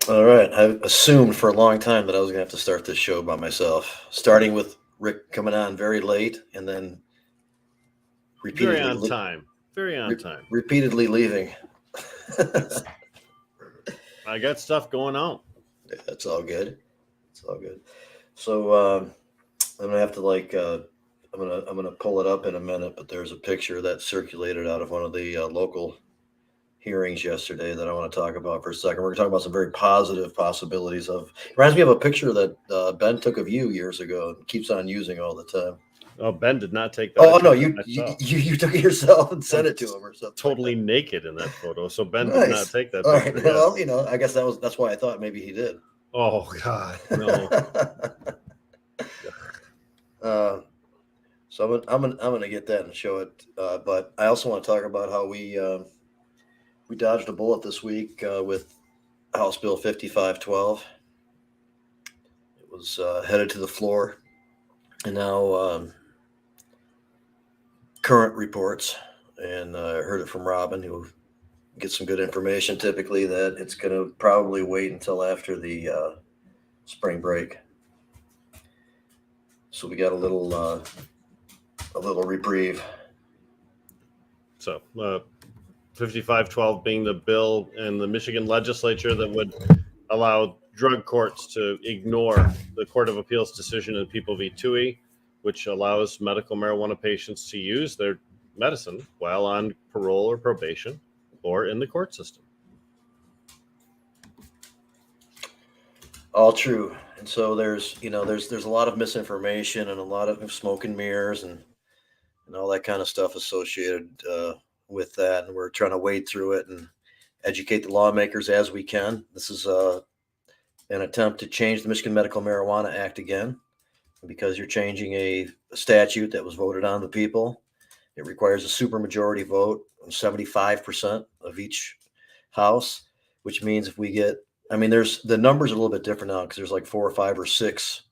All right. I assumed for a long time that I was going to have to start this show by myself, starting with Rick coming on very late and then Very on time. Very on time. Repeatedly leaving. I got stuff going on. That's all good. It's all good. So I'm gonna have to I'm gonna pull it up in a minute, but there's a picture that circulated out of one of the local hearings yesterday that I want to talk about for a second. We're going to talk about some very positive possibilities of. Reminds me of a picture that Ben took of you years ago and keeps on using all the time. Oh, Ben did not take that. Oh no, you took it yourself and sent it to him or something. Totally naked in that photo. So Ben did not take that. All right. Yeah. Well, I guess that's why I thought maybe he did. Oh God, no. So I'm gonna get that and show it. But I also want to talk about how we dodged a bullet this week with House Bill 5512. It was headed to the floor, and now current reports, and I heard it from Robin, who gets some good information typically, that it's going to probably wait until after the spring break. So we got a little reprieve. So 5512 being the bill in the Michigan legislature that would allow drug courts to ignore the Court of Appeals decision in People v. Toohey, which allows medical marijuana patients to use their medicine while on parole or probation or in the court system. All true. And so there's a lot of misinformation and a lot of smoke and mirrors and all that kind of stuff associated with that. And we're trying to wade through it and educate the lawmakers as we can. This is an attempt to change the Michigan Medical Marijuana Act again, because you're changing a statute that was voted on the people. It requires a supermajority vote of 75% of each house, which means if we get, there's the numbers are a little bit different now because there's like 4 or 5 or 6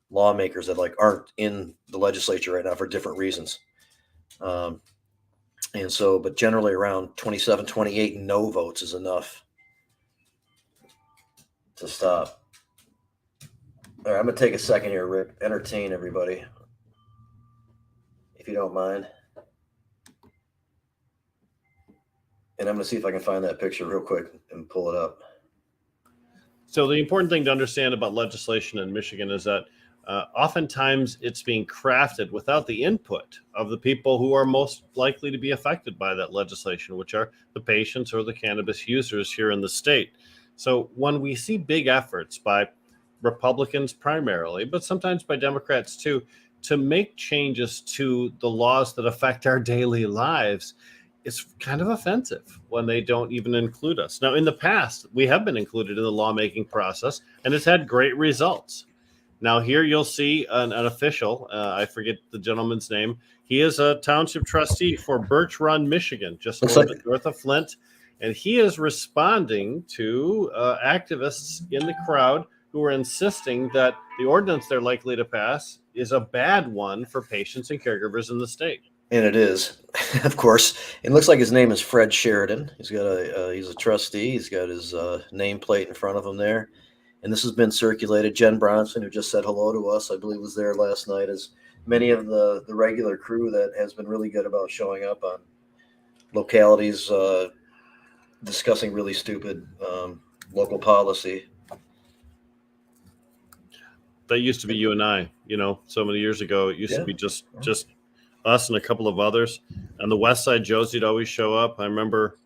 lawmakers that aren't in the legislature right now for different reasons. And so, but generally around 27, 28 no votes is enough to stop. All right, I'm going to take a second here, Rick. Entertain everybody, if you don't mind. And I'm going to see if I can find that picture real quick and pull it up. So the important thing to understand about legislation in Michigan is that oftentimes it's being crafted without the input of the people who are most likely to be affected by that legislation, which are the patients or the cannabis users here in the state. So when we see big efforts by Republicans primarily, but sometimes by Democrats too, to make changes to the laws that affect our daily lives, it's kind of offensive when they don't even include us. Now, in the past, we have been included in the lawmaking process, and it's had great results. Now, here you'll see an official, I forget the gentleman's name. He is a township trustee for Birch Run, Michigan, just a little bit north of Flint. And he is responding to activists in the crowd who are insisting that the ordinance they're likely to pass is a bad one for patients and caregivers in the state. And it is, of course. It looks like his name is Fred Sheridan. He's a trustee. He's got his nameplate in front of him there. And this has been circulated. Jen Bronson, who just said hello to us, I believe was there last night, as many of the regular crew that has been really good about showing up on localities discussing really stupid local policy. That used to be you and I, so many years ago. It used to be just us and a couple of others. On the west side, Josie'd always show up. I remember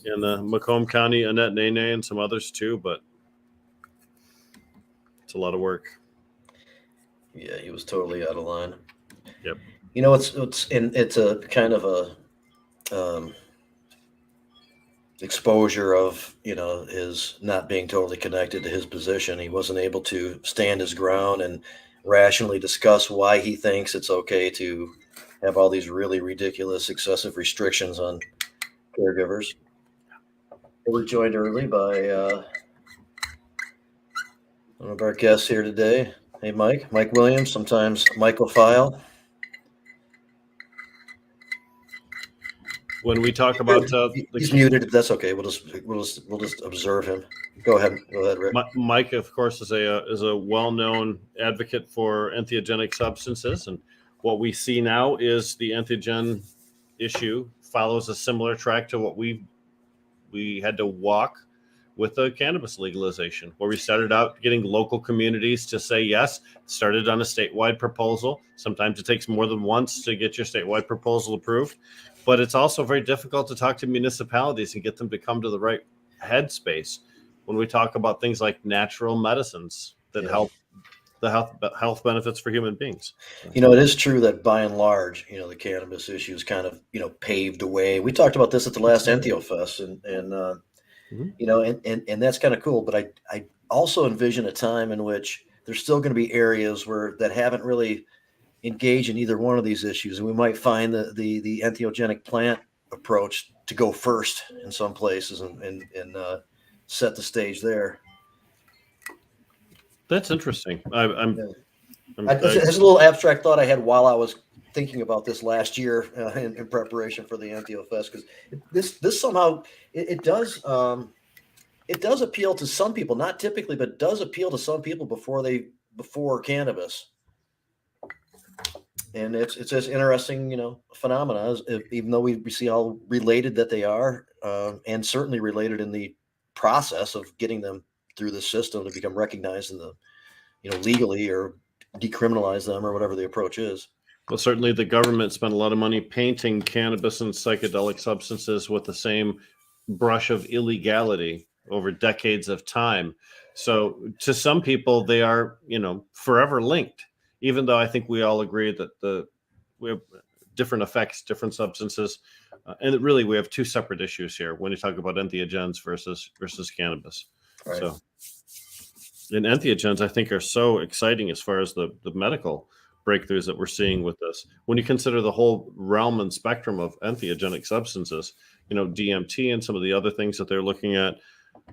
in the Macomb County, Annette Nene and some others too, but it's a lot of work. Yeah, he was totally out of line. Yep. It's a kind of a exposure of his not being totally connected to his position. He wasn't able to stand his ground and rationally discuss why he thinks it's okay to have all these really ridiculous excessive restrictions on caregivers. We're joined early by one of our guests here today. Hey, Mike Williams, sometimes Myc O Phile. when we talk about he's muted. That's okay. We'll just observe him. Go ahead, Rick. Myc, of course, is a well-known advocate for entheogenic substances, and what we see now is the entheogen issue follows a similar track to what we had to walk with the cannabis legalization, where we started out getting local communities to say yes, started on a statewide proposal. Sometimes it takes more than once to get your statewide proposal approved, but it's also very difficult to talk to municipalities and get them to come to the right headspace when we talk about things like natural medicines that help the health benefits for human beings. It is true that by and large, the cannabis issue is kind of, paved the way. We talked about this at the last Entheo Fest, and that's kind of cool. But I also envision a time in which there's still going to be areas that haven't really engaged in either one of these issues, and we might find the entheogenic plant approach to go first in some places and set the stage there. That's interesting. It's a little abstract thought I had while I was thinking about this last year in preparation for the Entheo Fest, because this somehow it does appeal to some people, not typically, but does appeal to some people before cannabis. And it's just interesting, phenomena, even though we see how related that they are, and certainly related in the process of getting them through the system to become recognized in the, legally, or decriminalize them, or whatever the approach is. Well, certainly the government spent a lot of money painting cannabis and psychedelic substances with the same brush of illegality over decades of time. So to some people, they are, forever linked, even though I think we all agree that we have different effects, different substances. And really, we have two separate issues here when you talk about entheogens versus cannabis. Right. So, and entheogens, I think, are so exciting as far as the medical breakthroughs that we're seeing with this. When you consider the whole realm and spectrum of entheogenic substances, DMT and some of the other things that they're looking at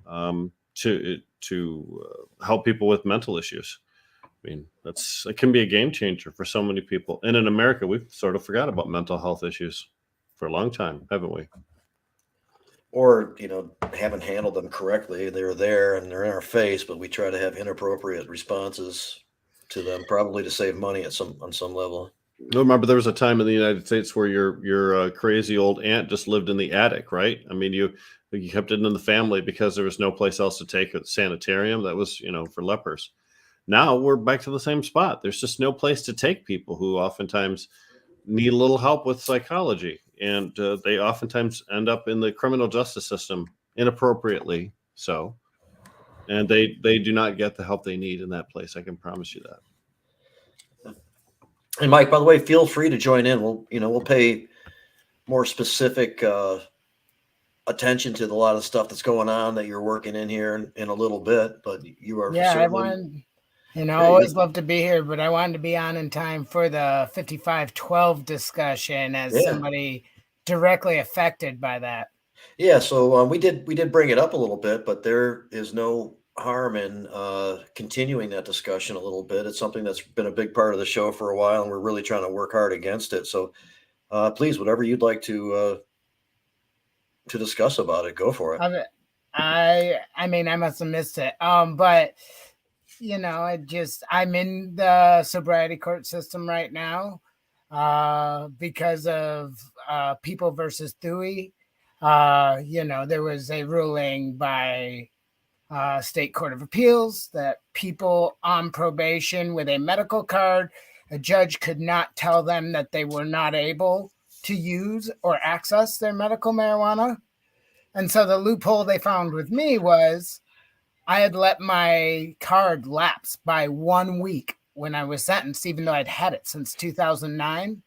to help people with mental issues. I mean, it can be a game changer for so many people. And in America, we've sort of forgot about mental health issues for a long time, haven't we? Or, haven't handled them correctly. They're there and they're in our face, but we try to have inappropriate responses to them, probably to save money on some level. I remember there was a time in the United States where your crazy old aunt just lived in the attic, right? I mean, you kept it in the family because there was no place else to take it. Sanitarium, that was, for lepers. Now we're back to the same spot. There's just no place to take people who oftentimes need a little help with psychology. And they oftentimes end up in the criminal justice system inappropriately. So, and they do not get the help they need in that place. I can promise you that. And Myc, by the way, feel free to join in. We'll pay more specific attention to a lot of stuff that's going on that you're working in here in a little bit. But you are I always love to be here, but I wanted to be on in time for the 5512 discussion as somebody directly affected by that. Yeah, so we did bring it up a little bit, but there is no harm in continuing that discussion a little bit. It's something that's been a big part of the show for a while, and we're really trying to work hard against it. So please, whatever you'd like to discuss about it, go for it. I mean, I must have missed it. But I'm in the sobriety court system right now because of People versus Dewey. There was a ruling by State Court of Appeals that people on probation with a medical card, a judge could not tell them that they were not able to use or access their medical marijuana. And so the loophole they found with me was I had let my card lapse by 1 week when I was sentenced, even though I'd had it since 2009.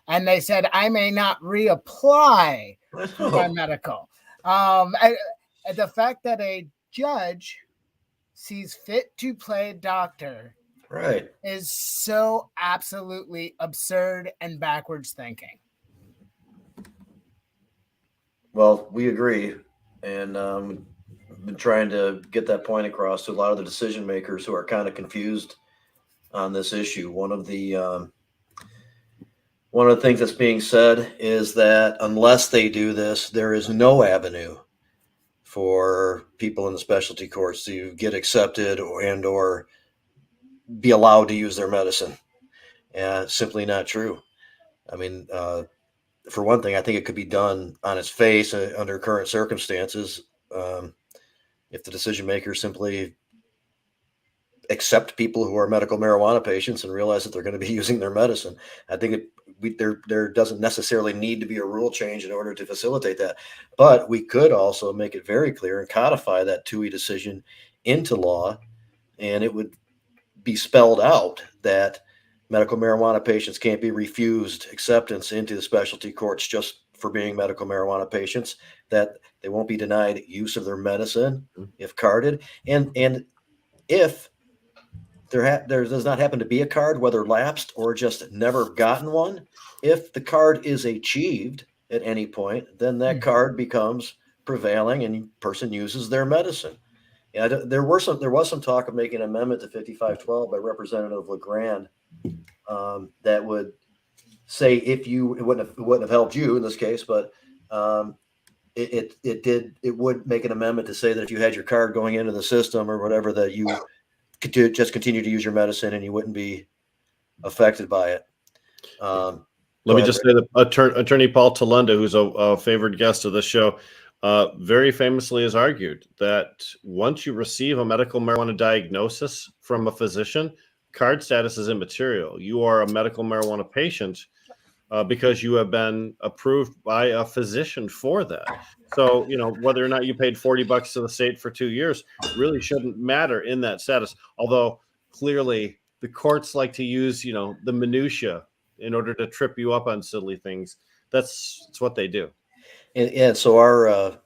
And they said I may not reapply for my medical. The fact that a judge sees fit to play doctor is so absolutely absurd and backwards thinking. Well, we agree. And been trying to get that point across to a lot of the decision makers who are kind of confused on this issue. One of the one of the things that's being said is that unless they do this, there is no avenue for people in the specialty courts to get accepted or be allowed to use their medicine. Simply not true. I mean, for one thing, I think it could be done on its face under current circumstances. If the decision makers simply accept people who are medical marijuana patients and realize that they're going to be using their medicine, I think there doesn't necessarily need to be a rule change in order to facilitate that. But we could also make it very clear and codify that TUI decision into law, and it would be spelled out that medical marijuana patients can't be refused acceptance into the specialty courts just for being medical marijuana patients, that they won't be denied use of their medicine if carded. And if there does not happen to be a card, whether lapsed or just never gotten one, if the card is achieved at any point, then that card becomes prevailing and person uses their medicine. Yeah, there was some talk of making an amendment to 5512 by Representative LeGrand that would say it wouldn't have helped you in this case, but it would make an amendment to say that if you had your card going into the system or whatever, that you could just continue to use your medicine and you wouldn't be affected by it. Let me just say that Attorney Paul Tylenda, who's a favored guest of this show, very famously has argued that once you receive a medical marijuana diagnosis from a physician, card status is immaterial. You are a medical marijuana patient because you have been approved by a physician for that. So, whether or not you paid $40 to the state for 2 years really shouldn't matter in that status. Although clearly the courts like to use, the minutia in order to trip you up on silly things. That's what they do. And so our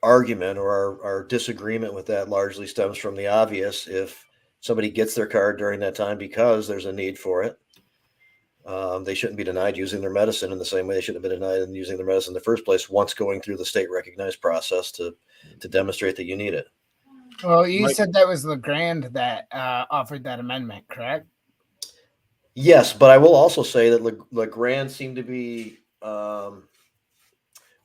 argument or our disagreement with that largely stems from the obvious. If somebody gets their card during that time because there's a need for it, they shouldn't be denied using their medicine in the same way they shouldn't have been denied using their medicine in the first place once going through the state recognized process to demonstrate that you need it. Well, you said that was LeGrand that offered that amendment, correct? Yes, but I will also say that LeGrand seemed to be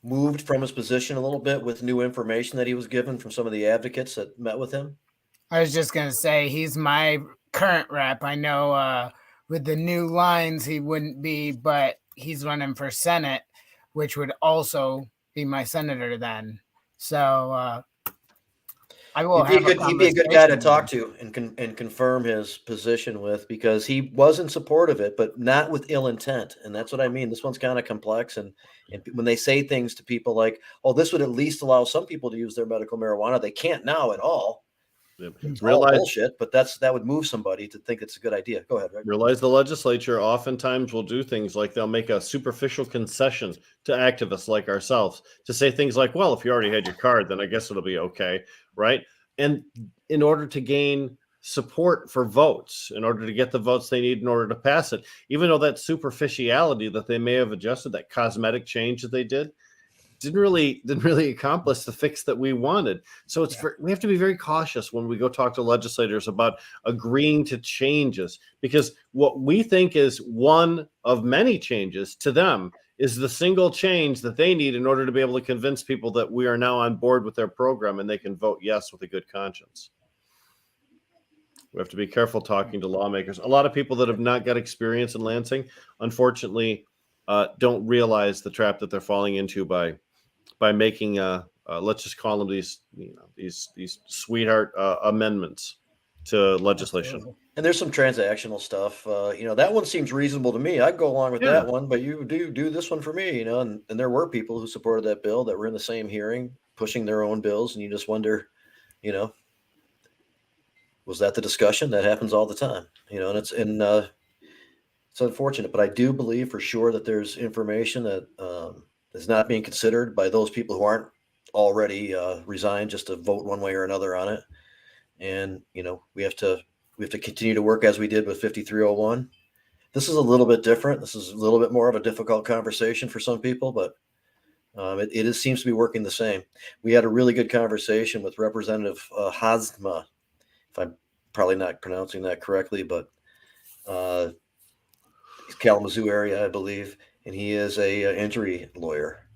moved from his position a little bit with new information that he was given from some of the advocates that met with him. I was just going to say, he's my current rep. I know with the new lines, he wouldn't be, but he's running for Senate, which would also be my senator then. So I will he'd be a good guy to talk to and confirm his position with, because he was in support of it, but not with ill intent. And that's what I mean. This one's kind of complex. And when they say things to people like, oh, this would at least allow some people to use their medical marijuana, they can't now at all. Realize bullshit, but that would move somebody to think it's a good idea. Go ahead, Rick. Realize the legislature oftentimes will do things like they'll make a superficial concession to activists like ourselves to say things like, well, if you already had your card, then I guess it'll be okay, right? And in order to gain support for votes, in order to get the votes they need in order to pass it, even though that superficiality that they may have adjusted, that cosmetic change that they didn't really accomplish the fix that we wanted. So we have to be very cautious when we go talk to legislators about agreeing to changes, because what we think is one of many changes to them is the single change that they need in order to be able to convince people that we are now on board with their program and they can vote yes with a good conscience. We have to be careful talking to lawmakers. A lot of people that have not got experience in Lansing, unfortunately, don't realize the trap that they're falling into by making let's just call them these sweetheart amendments to legislation. And there's some transactional stuff. That one seems reasonable to me. I'd go along with that one, but you do this one for me, and there were people who supported that bill that were in the same hearing pushing their own bills, and you just wonder, was that the discussion? That happens all the time, and it's unfortunate, but I do believe for sure that there's information that is not being considered by those people who aren't already resigned just to vote one way or another on it. And, we have to continue to work as we did with 5301. This is a little bit different. This is a little bit more of a difficult conversation for some people, but it seems to be working the same. We had a really good conversation with Representative Hazma, if I'm probably not pronouncing that correctly, but Kalamazoo area, I believe, and he is a injury lawyer.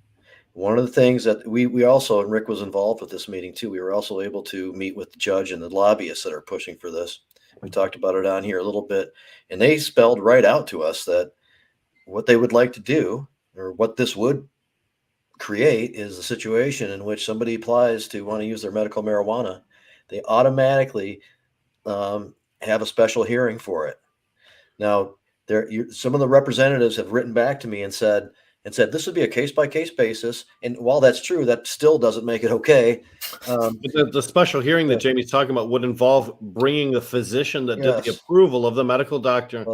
One of the things that we also, and Rick was involved with this meeting too, we were also able to meet with the judge and the lobbyists that are pushing for this. We talked about it on here a little bit, and they spelled right out to us that what they would like to do, or what this would create, is a situation in which somebody applies to want to use their medical marijuana. They automatically have a special hearing for it. Now, some of the representatives have written back to me and said this would be a case-by-case basis. And while that's true, that still doesn't make it okay. But the special hearing that Jamie's talking about would involve bringing the physician that did the approval of the medical doctor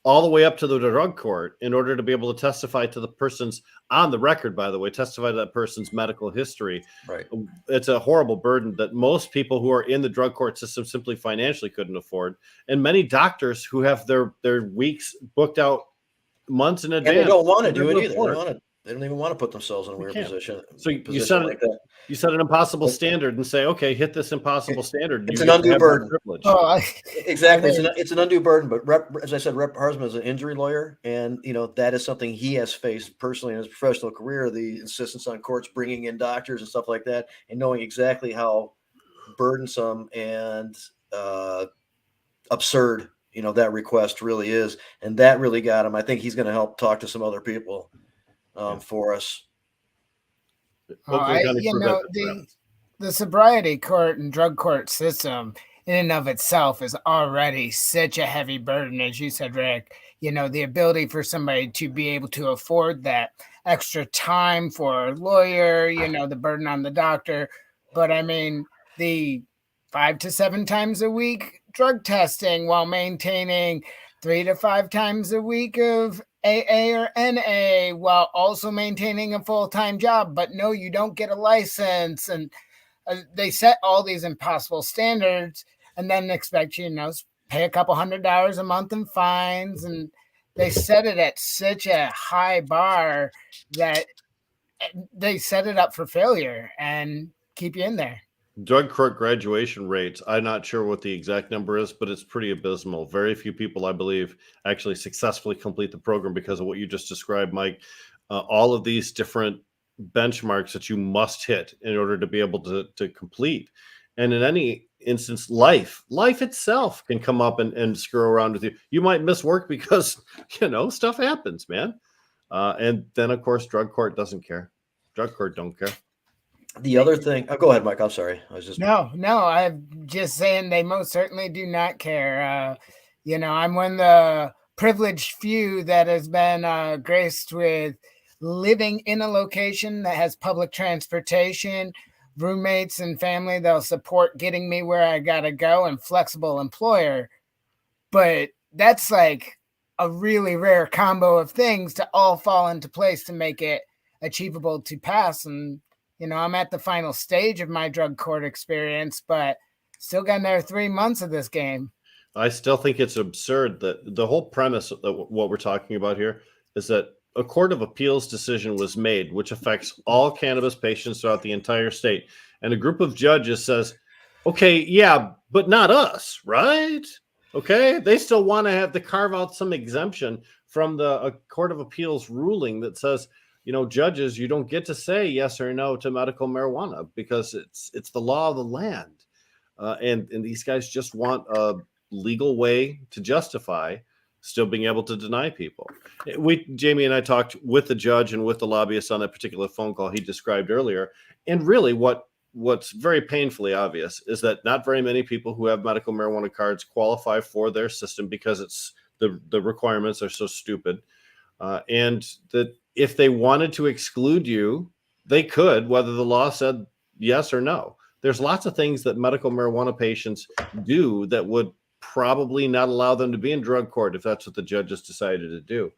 all the way up to the drug court in order to be able to testify to the person's, on the record, by the way, testify to that person's medical history. Right. It's a horrible burden that most people who are in the drug court system simply financially couldn't afford. And many doctors who have their weeks booked out months in advance. And they don't want to do it either. They don't even want to put themselves in a weird position. So you set an impossible standard and say, okay, hit this impossible standard. It's an undue burden. Exactly. I mean, it's an undue burden. But as I said, Rep. Harsman is an injury lawyer. And, that is something he has faced personally in his professional career, the insistence on courts bringing in doctors and stuff like that, and knowing exactly how burdensome and absurd, that request really is. And that really got him. I think he's going to help talk to some other people for us. The sobriety court and drug court system in and of itself is already such a heavy burden, as you said, Rick. The ability for somebody to be able to afford that extra time for a lawyer, the burden on the doctor. But I mean, the 5 to 7 times a week drug testing while maintaining 3 to 5 times a week of AA or NA while also maintaining a full-time job. But no, you don't get a license. And they set all these impossible standards and then expect you to pay a couple $100 a month in fines. And they set it at such a high bar that they set it up for failure and keep you in there. Drug court graduation rates, I'm not sure what the exact number is, but it's pretty abysmal. Very few people, I believe, actually successfully complete the program because of what you just described, Myc. All of these different benchmarks that you must hit in order to be able to complete. And in any instance, life itself can come up and screw around with you. You might miss work because, stuff happens, man. And then, of course, drug court doesn't care. Drug court don't care. The other thing, go ahead, Myc. I'm sorry. I was just I'm just saying they most certainly do not care. I'm one of the privileged few that has been graced with living in a location that has public transportation, roommates and family that'll support getting me where I gotta go, and flexible employer. But that's like a really rare combo of things to all fall into place to make it achievable to pass. And I'm at the final stage of my drug court experience, but still got another 3 months of this game. I still think it's absurd that the whole premise of what we're talking about here is that a court of appeals decision was made, which affects all cannabis patients throughout the entire state. And a group of judges says, okay, yeah, but not us, right? Okay. They still want to have to carve out some exemption from the court of appeals ruling that says, judges, you don't get to say yes or no to medical marijuana because it's the law of the land. And these guys just want a legal way to justify still being able to deny people. Jamie and I talked with the judge and with the lobbyist on that particular phone call he described earlier. And really what's very painfully obvious is that not very many people who have medical marijuana cards qualify for their system because it's the requirements are so stupid. And that if they wanted to exclude you, they could, whether the law said yes or no. There's lots of things that medical marijuana patients do that would probably not allow them to be in drug court if that's what the judges decided to do.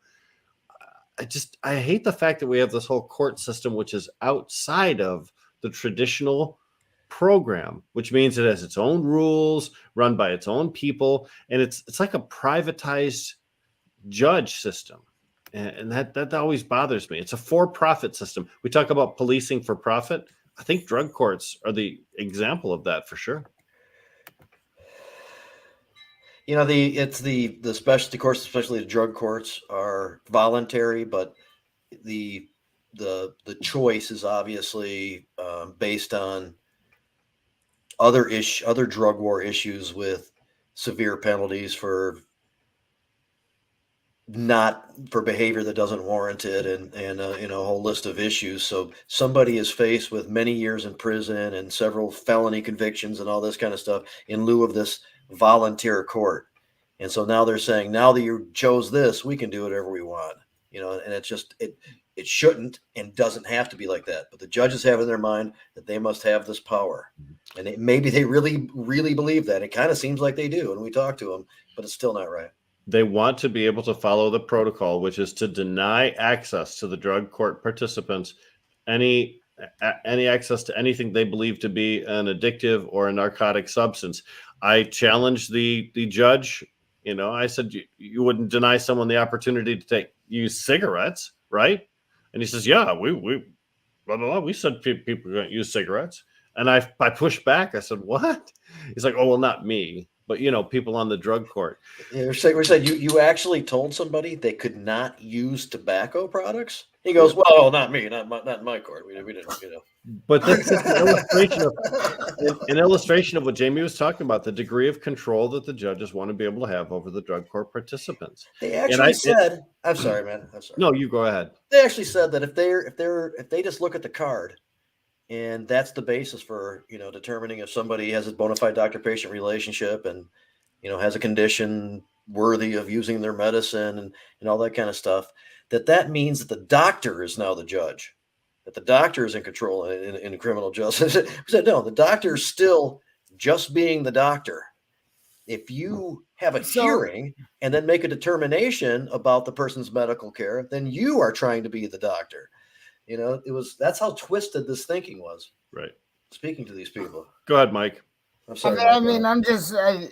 I hate the fact that we have this whole court system, which is outside of the traditional program, which means it has its own rules, run by its own people. And it's like a privatized judge system. And that always bothers me. It's a for-profit system. We talk about policing for profit. I think drug courts are the example of that for sure. it's the specialty courts, especially the drug courts, are voluntary, but the choice is obviously based on other drug war issues with severe penalties for behavior that doesn't warrant it, and a whole list of issues. So somebody is faced with many years in prison and several felony convictions and all this kind of stuff in lieu of this volunteer court. And so now they're saying, now that you chose this, we can do whatever we want, and it's just, it shouldn't and doesn't have to be like that. But the judges have in their mind that they must have this power. And maybe they really, really believe that. It kind of seems like they do when we talk to them, but it's still not right. They want to be able to follow the protocol, which is to deny access to the drug court participants any access to anything they believe to be an addictive or a narcotic substance. I challenged the judge. I said, you wouldn't deny someone the opportunity to use cigarettes, right? And he says, yeah, we blah, blah, blah. We said people don't use cigarettes. And I pushed back. I said, what? He's like, oh, well, not me, but people on the drug court. Yeah, we said you actually told somebody they could not use tobacco products. He goes, well, not me, not in my court. We didn't, But that's an illustration of what Jamie was talking about, the degree of control that the judges want to be able to have over the drug court participants. They actually said, I'm sorry, man. I'm sorry. No, you go ahead. They actually said that if they just look at the card, and that's the basis for, determining if somebody has a bona fide doctor-patient relationship and, has a condition worthy of using their medicine and all that kind of stuff, that means that the doctor is now the judge, that the doctor is in control in criminal justice. We said, no, the doctor is still just being the doctor. If you have a hearing and then make a determination about the person's medical care, then you are trying to be the doctor. That's how twisted this thinking was. Right. Speaking to these people. Go ahead, Myc. I'm sorry.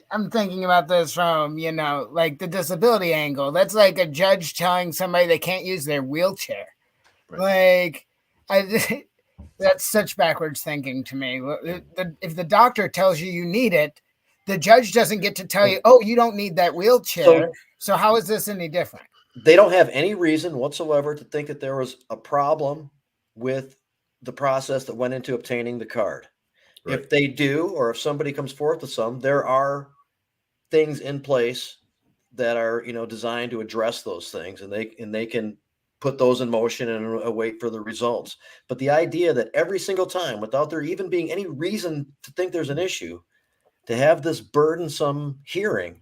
I'm thinking about this from, like the disability angle. That's like a judge telling somebody they can't use their wheelchair. Right. That's such backwards thinking to me. If the doctor tells you need it, the judge doesn't get to tell you, oh, you don't need that wheelchair. So how is this any different? They don't have any reason whatsoever to think that there was a problem with the process that went into obtaining the card. Right. If they do, or if somebody comes forth with some, there are things in place that are, designed to address those things, and they can put those in motion and wait for the results. But the idea that every single time, without there even being any reason to think there's an issue, to have this burdensome hearing,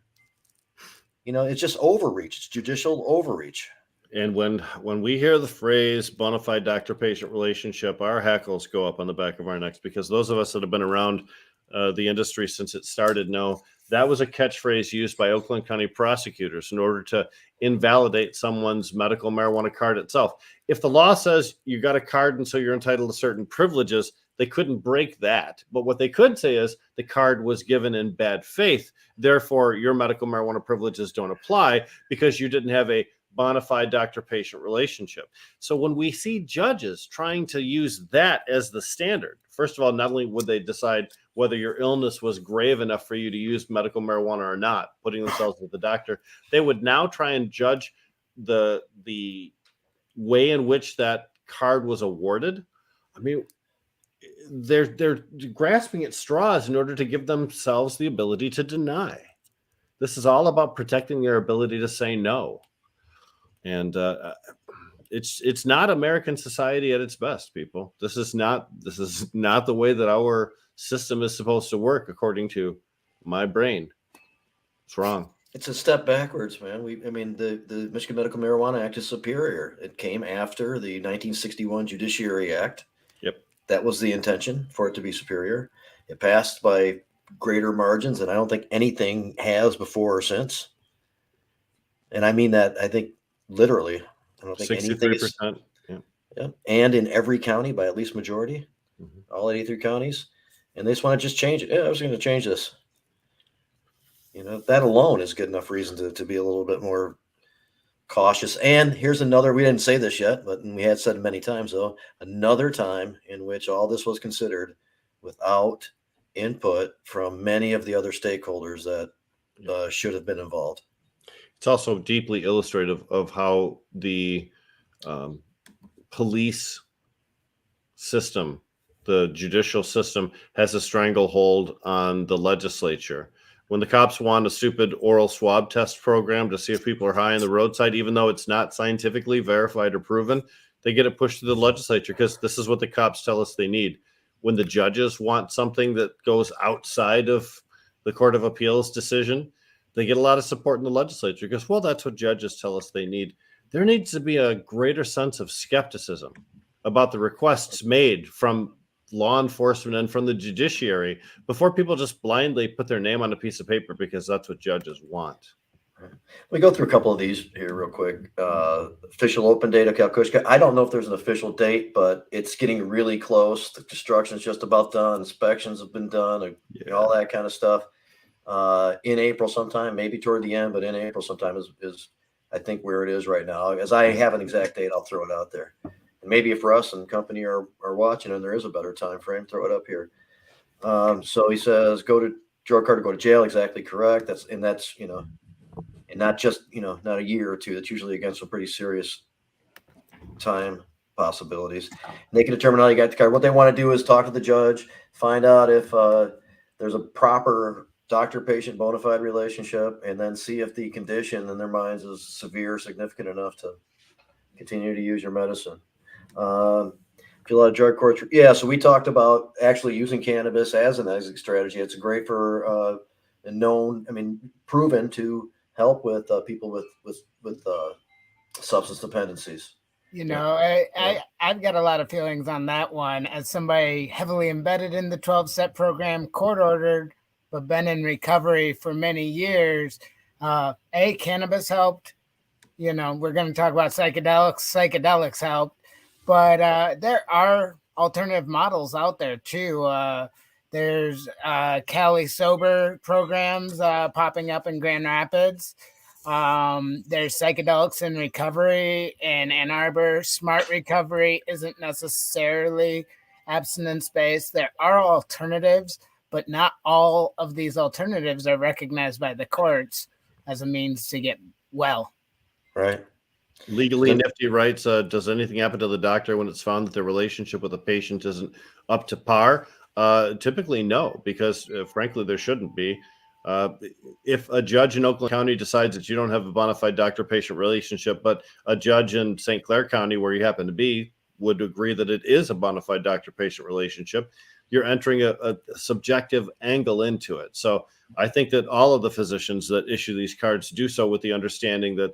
it's just overreach. It's judicial overreach. And when we hear the phrase bona fide doctor-patient relationship, our hackles go up on the back of our necks, because those of us that have been around the industry since it started know that was a catchphrase used by Oakland County prosecutors in order to invalidate someone's medical marijuana card itself. If the law says you got a card and so you're entitled to certain privileges, they couldn't break that. But what they could say is the card was given in bad faith. Therefore, your medical marijuana privileges don't apply because you didn't have a bona fide doctor-patient relationship. So when we see judges trying to use that as the standard, first of all, not only would they decide whether your illness was grave enough for you to use medical marijuana or not, putting themselves with the doctor, they would now try and judge the way in which that card was awarded. I mean, they're grasping at straws in order to give themselves the ability to deny. This is all about protecting their ability to say no. And it's not American society at its best, people. This is not the way that our system is supposed to work, according to my brain. It's wrong. It's a step backwards, man. The Michigan Medical Marijuana Act is superior. It came after the 1961 Judiciary Act. Yep. That was the intention, for it to be superior. It passed by greater margins, and I don't think anything has before or since. And I mean that, I think, literally. I don't think 63%. Yeah. And in every county by at least majority, all 83 counties. And they just want to just change it. Yeah, I was going to change this. That alone is good enough reason to be a little bit more cautious. And here's another, we didn't say this yet, but we had said it many times, though, another time in which all this was considered without input from many of the other stakeholders that should have been involved. It's also deeply illustrative of how the police system, the judicial system, has a stranglehold on the legislature. When the cops want a stupid oral swab test program to see if people are high on the roadside, even though it's not scientifically verified or proven, they get it pushed to the legislature because this is what the cops tell us they need. When the judges want something that goes outside of the Court of Appeals decision, they get a lot of support in the legislature because, well, that's what judges tell us they need. There needs to be a greater sense of skepticism about the requests made from law enforcement and from the judiciary before people just blindly put their name on a piece of paper because that's what judges want. We go through a couple of these here real quick. Official open date of Calcushka. I don't know if there's an official date, but it's getting really close. The construction's just about done. Inspections have been done, all that kind of stuff. In April sometime, maybe toward the end, but in April sometime is I think where it is right now. As I have an exact date, I'll throw it out there. And maybe if Russ and company are watching and there is a better time frame, throw it up here. So he says, go to drug card to go to jail. Exactly correct. That's and not just, not a year or two. That's usually against some pretty serious time possibilities. And they can determine how you got the card. What they want to do is talk to the judge, find out if there's a proper doctor-patient bona fide relationship, and then see if the condition in their minds is severe, significant enough to continue to use your medicine. Fill out a drug court. Yeah, so we talked about actually using cannabis as an exit strategy. It's great for proven to help with people with substance dependencies. I've got a lot of feelings on that one as somebody heavily embedded in the 12-step program, court ordered, but been in recovery for many years. Cannabis helped. We're going to talk about psychedelics. Psychedelics helped. But there are alternative models out there, too. There's Cali sober programs popping up in Grand Rapids. There's psychedelics in recovery in Ann Arbor. Smart recovery isn't necessarily abstinence-based. There are alternatives, but not all of these alternatives are recognized by the courts as a means to get well. Right. Legally Nifty writes, does anything happen to the doctor when it's found that the relationship with the patient isn't up to par? Typically, no, because frankly, there shouldn't be. If a judge in Oakland County decides that you don't have a bona fide doctor-patient relationship, but a judge in St. Clair County, where you happen to be, would agree that it is a bona fide doctor-patient relationship, you're entering a subjective angle into it. So I think that all of the physicians that issue these cards do so with the understanding that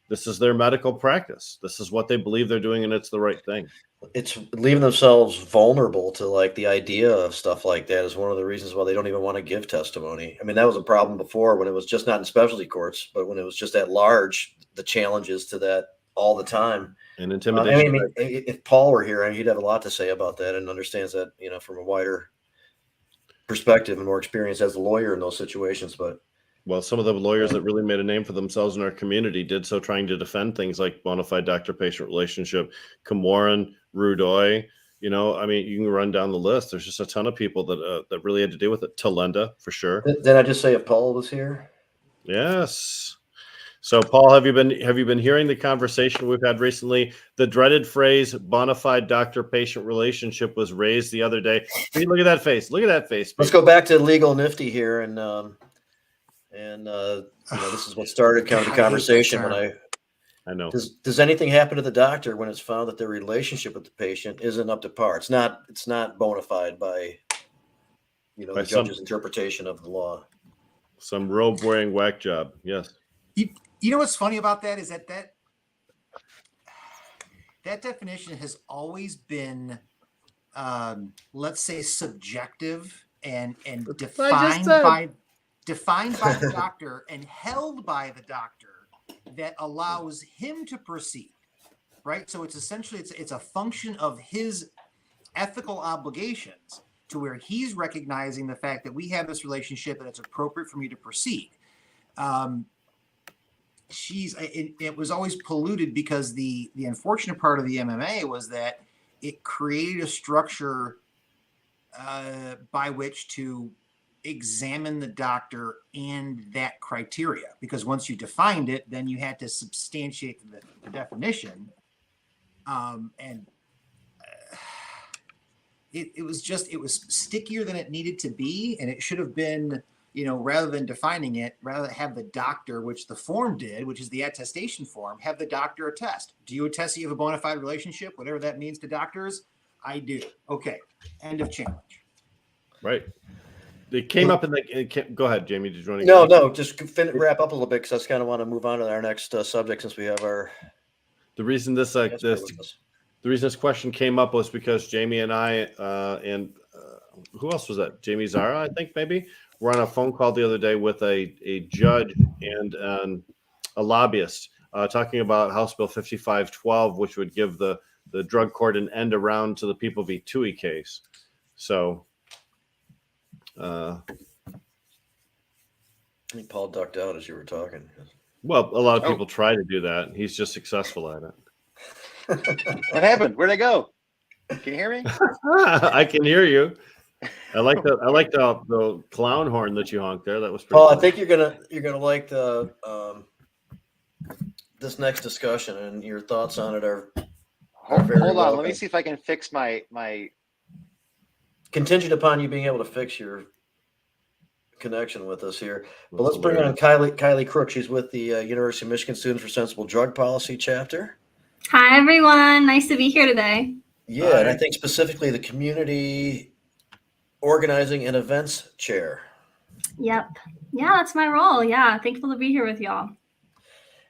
this is their medical practice. This is what they believe they're doing, and it's the right thing. It's leaving themselves vulnerable to like the idea of stuff like that is one of the reasons why they don't even want to give testimony. I mean, that was a problem before when it was just not in specialty courts, but when it was just at large, the challenges to that all the time. And intimidation. If Paul were here, he'd have a lot to say about that and understands that, from a wider perspective and more experience as a lawyer in those situations. But well, some of the lawyers that really made a name for themselves in our community did so trying to defend things like bona fide doctor-patient relationship. Camoran, Rudoy, you can run down the list. There's just a ton of people that really had to deal with it. Tylenda, for sure. Did I just say if Paul was here? Yes. So, Paul, have you been hearing the conversation we've had recently? The dreaded phrase "bona fide doctor-patient relationship" was raised the other day. Look at that face. Look at that face. Let's go back to legal nifty here, and this is what started kind of the conversation when I know. Does anything happen to the doctor when it's found that their relationship with the patient isn't up to par? It's not bona fide by the judge's interpretation of the law. Some robe wearing whack job. Yes. You know what's funny about that is that definition has always been, let's say, subjective and defined by the doctor and held by the doctor that allows him to proceed, right? So it's essentially it's a function of his ethical obligations to where he's recognizing the fact that we have this relationship and it's appropriate for me to proceed. It was always polluted because the unfortunate part of the MMA was that it created a structure by which to examine the doctor and that criteria, because once you defined it, then you had to substantiate the definition. It was stickier than it needed to be. And it should have been, rather than defining it, rather than have the doctor, which the form did, which is the attestation form, have the doctor attest. Do you attest that you have a bona fide relationship? Whatever that means to doctors. I do. Okay. End of challenge. Right. It came up in the. Go ahead, Jamie. Did you want to? No. Just wrap up a little bit because I just kind of want to move on to our next subject since we have our. The reason this question came up was because Jamie and I and who else was that? Jamie Zara, I think maybe. We're on a phone call the other day with a judge and a lobbyist talking about House Bill 5512, which would give the drug court an end around to the People v. Toohey case. So. I think Paul ducked out as you were talking. Well, a lot of people try to do that. He's just successful at it. What happened? Where'd I go? Can you hear me? I can hear you. I like the clown horn that you honked there. That was pretty Paul. cool. I think you're gonna like the this next discussion, and your thoughts on it are. Hold on. welcome. Let me see if I can fix my. Contingent upon you being able to fix your connection with us here. But That's let's bring on Kylee Crook. She's with the University of Michigan Students for Sensible Drug Policy chapter. Hi, everyone. Nice to be here today. Yeah, and I think specifically the Community Organizing and Events Chair. Yep. Yeah, that's my role. Yeah, thankful to be here with y'all.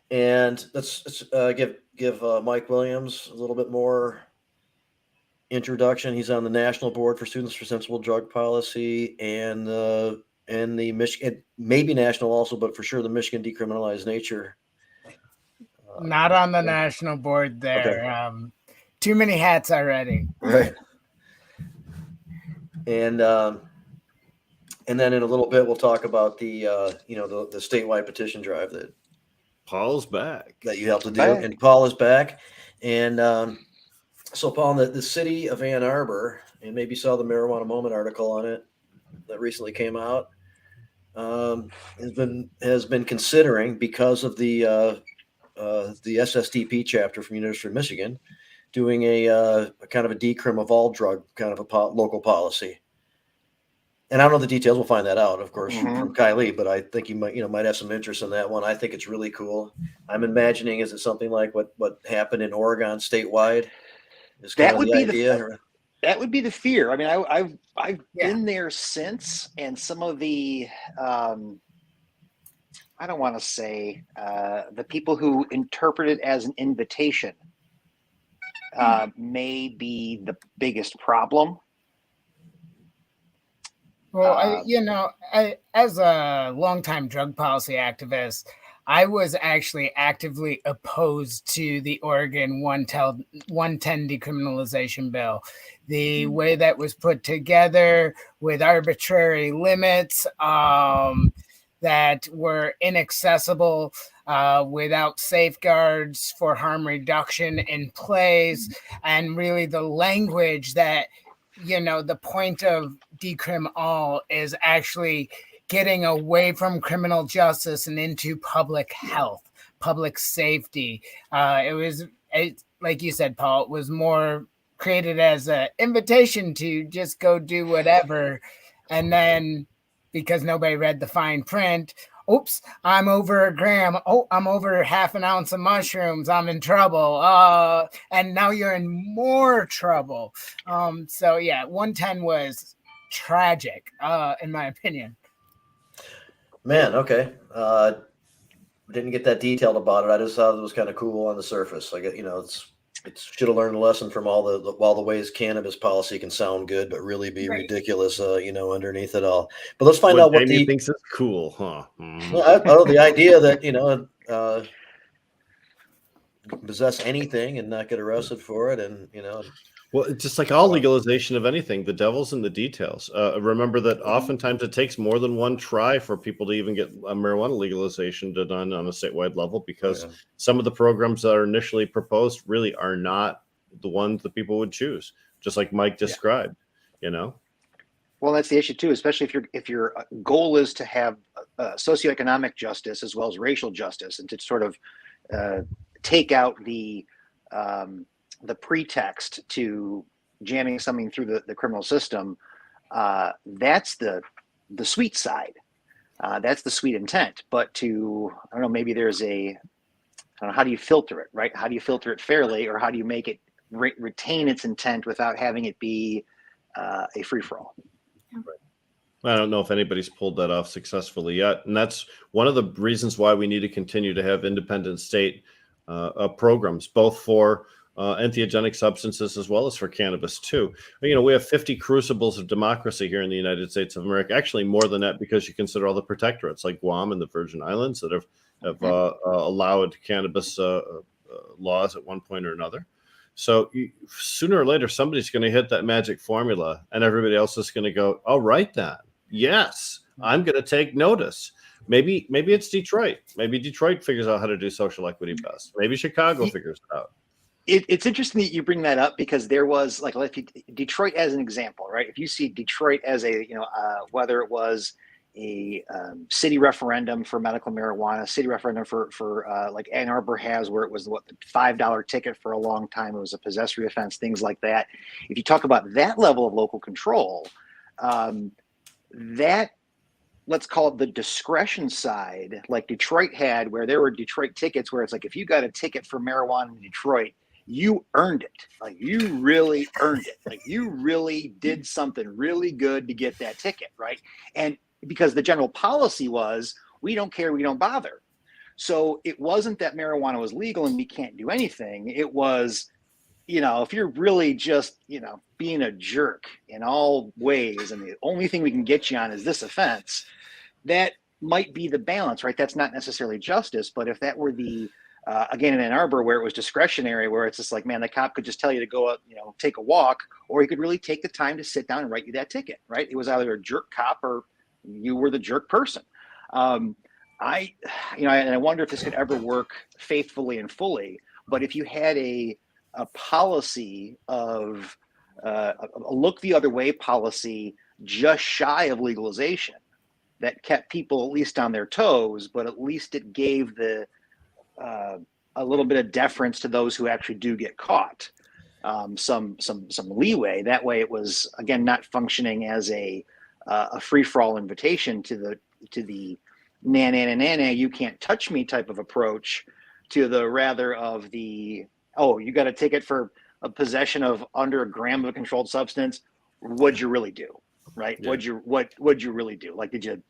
And let's give Mike Williams a little bit more introduction. He's on the National Board for Students for Sensible Drug Policy and the Michigan, maybe national also, but for sure the Michigan Decriminalized Nature. Not on the national board there. Okay. Too many hats already. Right. And then in a little bit we'll talk about the the statewide petition drive that Paul's back. That you helped to do, and Paul is back. And so, Paul, the city of Ann Arbor, and maybe saw the Marijuana Moment article on it that recently came out, has been considering, because of the SSDP chapter from University of Michigan, doing a kind of a decrim of all drug kind of a local policy. And I don't know the details. We'll find that out, of course, from Kylee. But I think you might have some interest in that one. I think it's really cool. I'm imagining, is it something like what happened in Oregon statewide? That would be that would be the fear. I mean, I've been there since, and some of the I don't want to say the people who interpret it as an invitation may be the biggest problem. Well, as a longtime drug policy activist, I was actually actively opposed to the Oregon 110 decriminalization bill. The way that was put together with arbitrary limits that were inaccessible, without safeguards for harm reduction in place, and really the language that, the point of decrim all is actually getting away from criminal justice and into public health, public safety. Like you said, Paul, it was more created as an invitation to just go do whatever. And then because nobody read the fine print, oops, I'm over a gram. Oh, I'm over half an ounce of mushrooms. I'm in trouble. And now you're in more trouble. 110 was tragic, in my opinion. Man, okay. Didn't get that detailed about it. I just thought it was kind of cool on the surface. Like, it should have learned a lesson from all the ways cannabis policy can sound good, but really be ridiculous, underneath it all. But let's find out what Jamie thinks is cool, huh? Well, the idea that, possess anything and not get arrested for it. And, well, it's just like all legalization of anything, the devil's in the details. Remember that oftentimes it takes more than one try for people to even get a marijuana legalization done on a statewide level, because some of the programs that are initially proposed really are not the ones that people would choose, just like Mike described, Well, that's the issue too, especially if your goal is to have socioeconomic justice as well as racial justice, and to sort of take out the pretext to jamming something through the criminal system. That's the sweet side. That's the sweet intent. But I don't know, maybe there's I don't know, how do you filter it, right? How do you filter it fairly, or how do you make it retain its intent without having it be a free-for-all? I don't know if anybody's pulled that off successfully yet. And that's one of the reasons why we need to continue to have independent state programs, both for entheogenic substances as well as for cannabis too. You know, we have 50 crucibles of democracy here in the United States of America. Actually, more than that, because you consider all the protectorates like Guam and the Virgin Islands that have allowed cannabis laws at one point or another. So sooner or later, somebody's going to hit that magic formula, and everybody else is going to go, "All right, then, yes, I'm going to take notice." Maybe it's Detroit. Maybe Detroit figures out how to do social equity best. Maybe Chicago figures it out. It's interesting that you bring that up, because there was Detroit as an example, right? If you see Detroit as whether it was a city referendum for medical marijuana, city referendum for like Ann Arbor has, where it was the $5 ticket for a long time. It was a possessory offense, things like that. If you talk about that level of local control, that, let's call it the discretion side, like Detroit had, where there were Detroit tickets where it's like, if you got a ticket for marijuana in Detroit, you earned it. Like, you really earned it. Like, you really did something really good to get that ticket, right? And because the general policy was, we don't care, we don't bother. So it wasn't that marijuana was legal and we can't do anything. It was, if you're really just, being a jerk in all ways, and the only thing we can get you on is this offense, that might be the balance, right? That's not necessarily justice. But if that were again, in Ann Arbor, where it was discretionary, where it's just like, man, the cop could just tell you to go out, take a walk, or he could really take the time to sit down and write you that ticket, right? It was either a jerk cop or you were the jerk person. And I wonder if this could ever work faithfully and fully. But if you had a policy of a look the other way policy, just shy of legalization, that kept people at least on their toes, but at least it gave a little bit of deference to those who actually do get caught, some leeway. That way, it was, again, not functioning as a free-for-all invitation to the na you can't touch me type of approach, to the rather of the, oh, you got a ticket for a possession of under a gram of a controlled substance. What'd you really do, right? Yeah. What'd you really do? Like, did you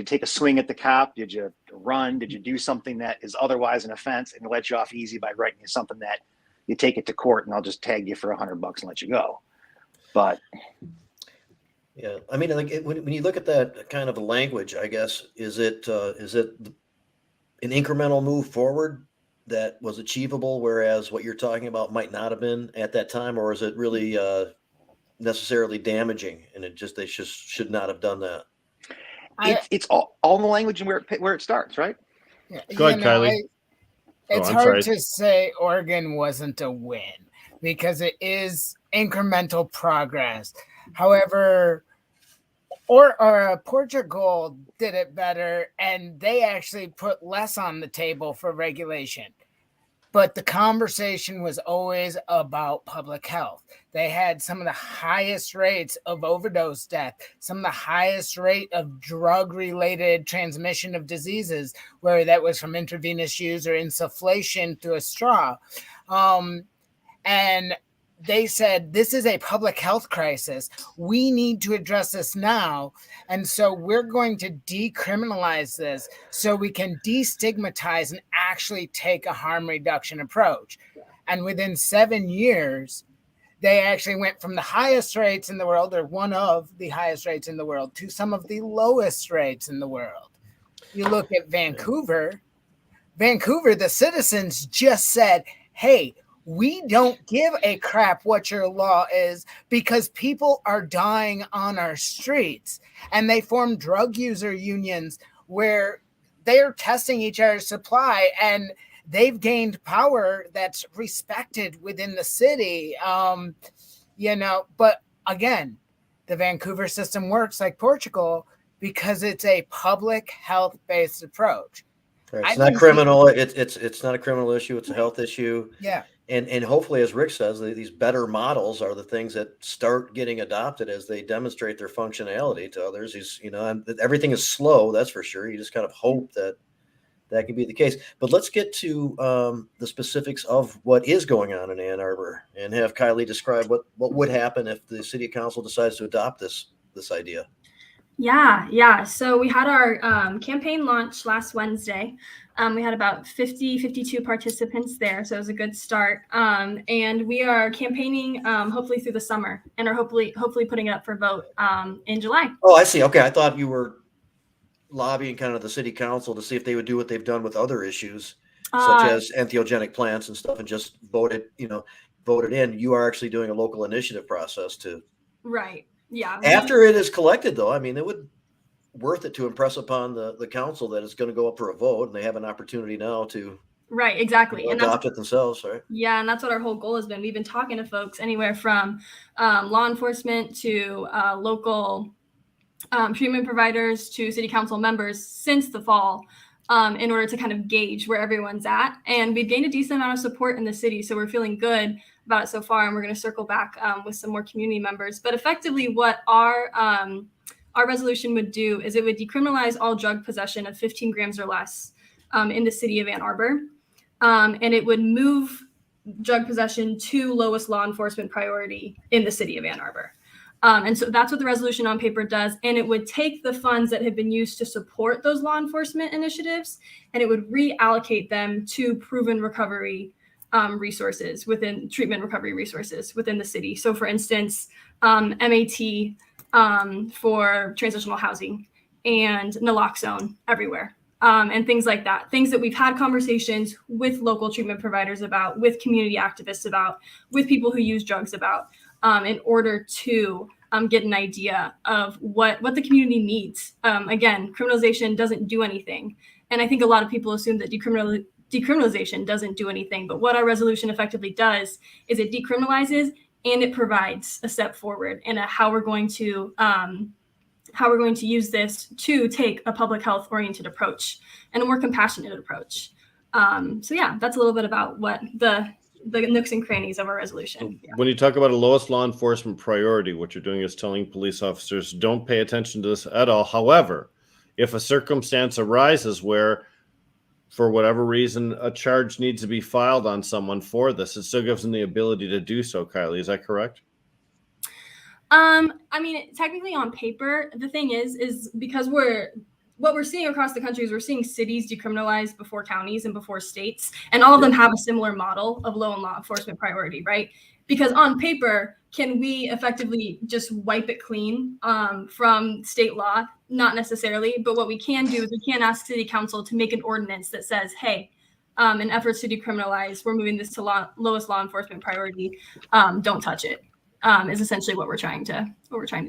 take a swing at the cop? Did you run? Did you do something that is otherwise an offense and let you off easy by writing you something that you take it to court and I'll just tag you for $100 and let you go? But yeah, I mean, like when you look at that kind of a language, I guess, is it an incremental move forward that was achievable, whereas what you're talking about might not have been at that time, or is it really necessarily damaging, and they just should not have done that? It's all in the language and where it starts, right? Yeah, Go ahead, Kylee. It's hard to say Oregon wasn't a win, because it is incremental progress. However, Portugal did it better, and they actually put less on the table for regulation. But the conversation was always about public health. They had some of the highest rates of overdose death, some of the highest rate of drug-related transmission of diseases, whether that was from intravenous use or insufflation through a straw. And they said, this is a public health crisis. We need to address this now. And so we're going to decriminalize this so we can destigmatize and actually take a harm reduction approach. And within 7 years, they actually went from the highest rates in the world, or one of the highest rates in the world, to some of the lowest rates in the world. You look at Vancouver, the citizens just said, hey, we don't give a crap what your law is, because people are dying on our streets. And they form drug user unions where they're testing each other's supply, and they've gained power that's respected within the city. But again, the Vancouver system works like Portugal because it's a public health based approach. Right. It's not criminal. It's not a criminal issue. It's a health issue. Yeah. And hopefully, as Rick says, these better models are the things that start getting adopted as they demonstrate their functionality to others. And everything is slow, that's for sure. You just kind of hope that can be the case. But let's get to the specifics of what is going on in Ann Arbor and have Kylee describe what would happen if the city council decides to adopt this idea. Yeah. So we had our campaign launch last Wednesday. We had about 52 participants there. So it was a good start. And we are campaigning hopefully through the summer and are hopefully putting it up for vote in July. Oh, I see. Okay. I thought you were lobbying kind of the city council to see if they would do what they've done with other issues, such as entheogenic plants and stuff, and just vote it in. You are actually doing a local initiative process too. Right. Yeah. After it is collected, though, I mean, it would worth it to impress upon the council that it's going to go up for a vote, and they have an opportunity now to exactly adopt it themselves, right? Yeah, and that's what our whole goal has been. We've been talking to folks anywhere from law enforcement to local treatment providers to city council members since the fall in order to kind of gauge where everyone's at. And we've gained a decent amount of support in the city, so we're feeling good about it so far, and we're going to circle back with some more community members. But effectively what our resolution would do is it would decriminalize all drug possession of 15 grams or less in the city of Ann Arbor. And it would move drug possession to lowest law enforcement priority in the city of Ann Arbor. And so that's what the resolution on paper does. And it would take the funds that have been used to support those law enforcement initiatives, and it would reallocate them to proven recovery resources within treatment recovery resources within the city. So for instance, MAT for transitional housing and naloxone everywhere. And things like that, things that we've had conversations with local treatment providers about, with community activists about, with people who use drugs about, in order to get an idea of what the community needs. Again, criminalization doesn't do anything. And I think a lot of people assume that decriminalization doesn't do anything. But what our resolution effectively does is it decriminalizes and it provides a step forward in how we're going to use this to take a public health oriented approach and a more compassionate approach. So yeah, that's a little bit about what the nooks and crannies of our resolution. Yeah. When you talk about a lowest law enforcement priority, what you're doing is telling police officers don't pay attention to this at all. However, if a circumstance arises where, for whatever reason, a charge needs to be filed on someone for this, it still gives them the ability to do so. Kylee, is that correct? I mean, technically on paper, the thing is because what we're seeing across the country is we're seeing cities decriminalize before counties and before states, and all of them have a similar model of low and law enforcement priority, right? Because on paper, can we effectively just wipe it clean from state law? Not necessarily, but what we can do is we can ask city council to make an ordinance that says, hey, in efforts to decriminalize, we're moving this to lowest law enforcement priority. Don't touch it. Is essentially what we're trying to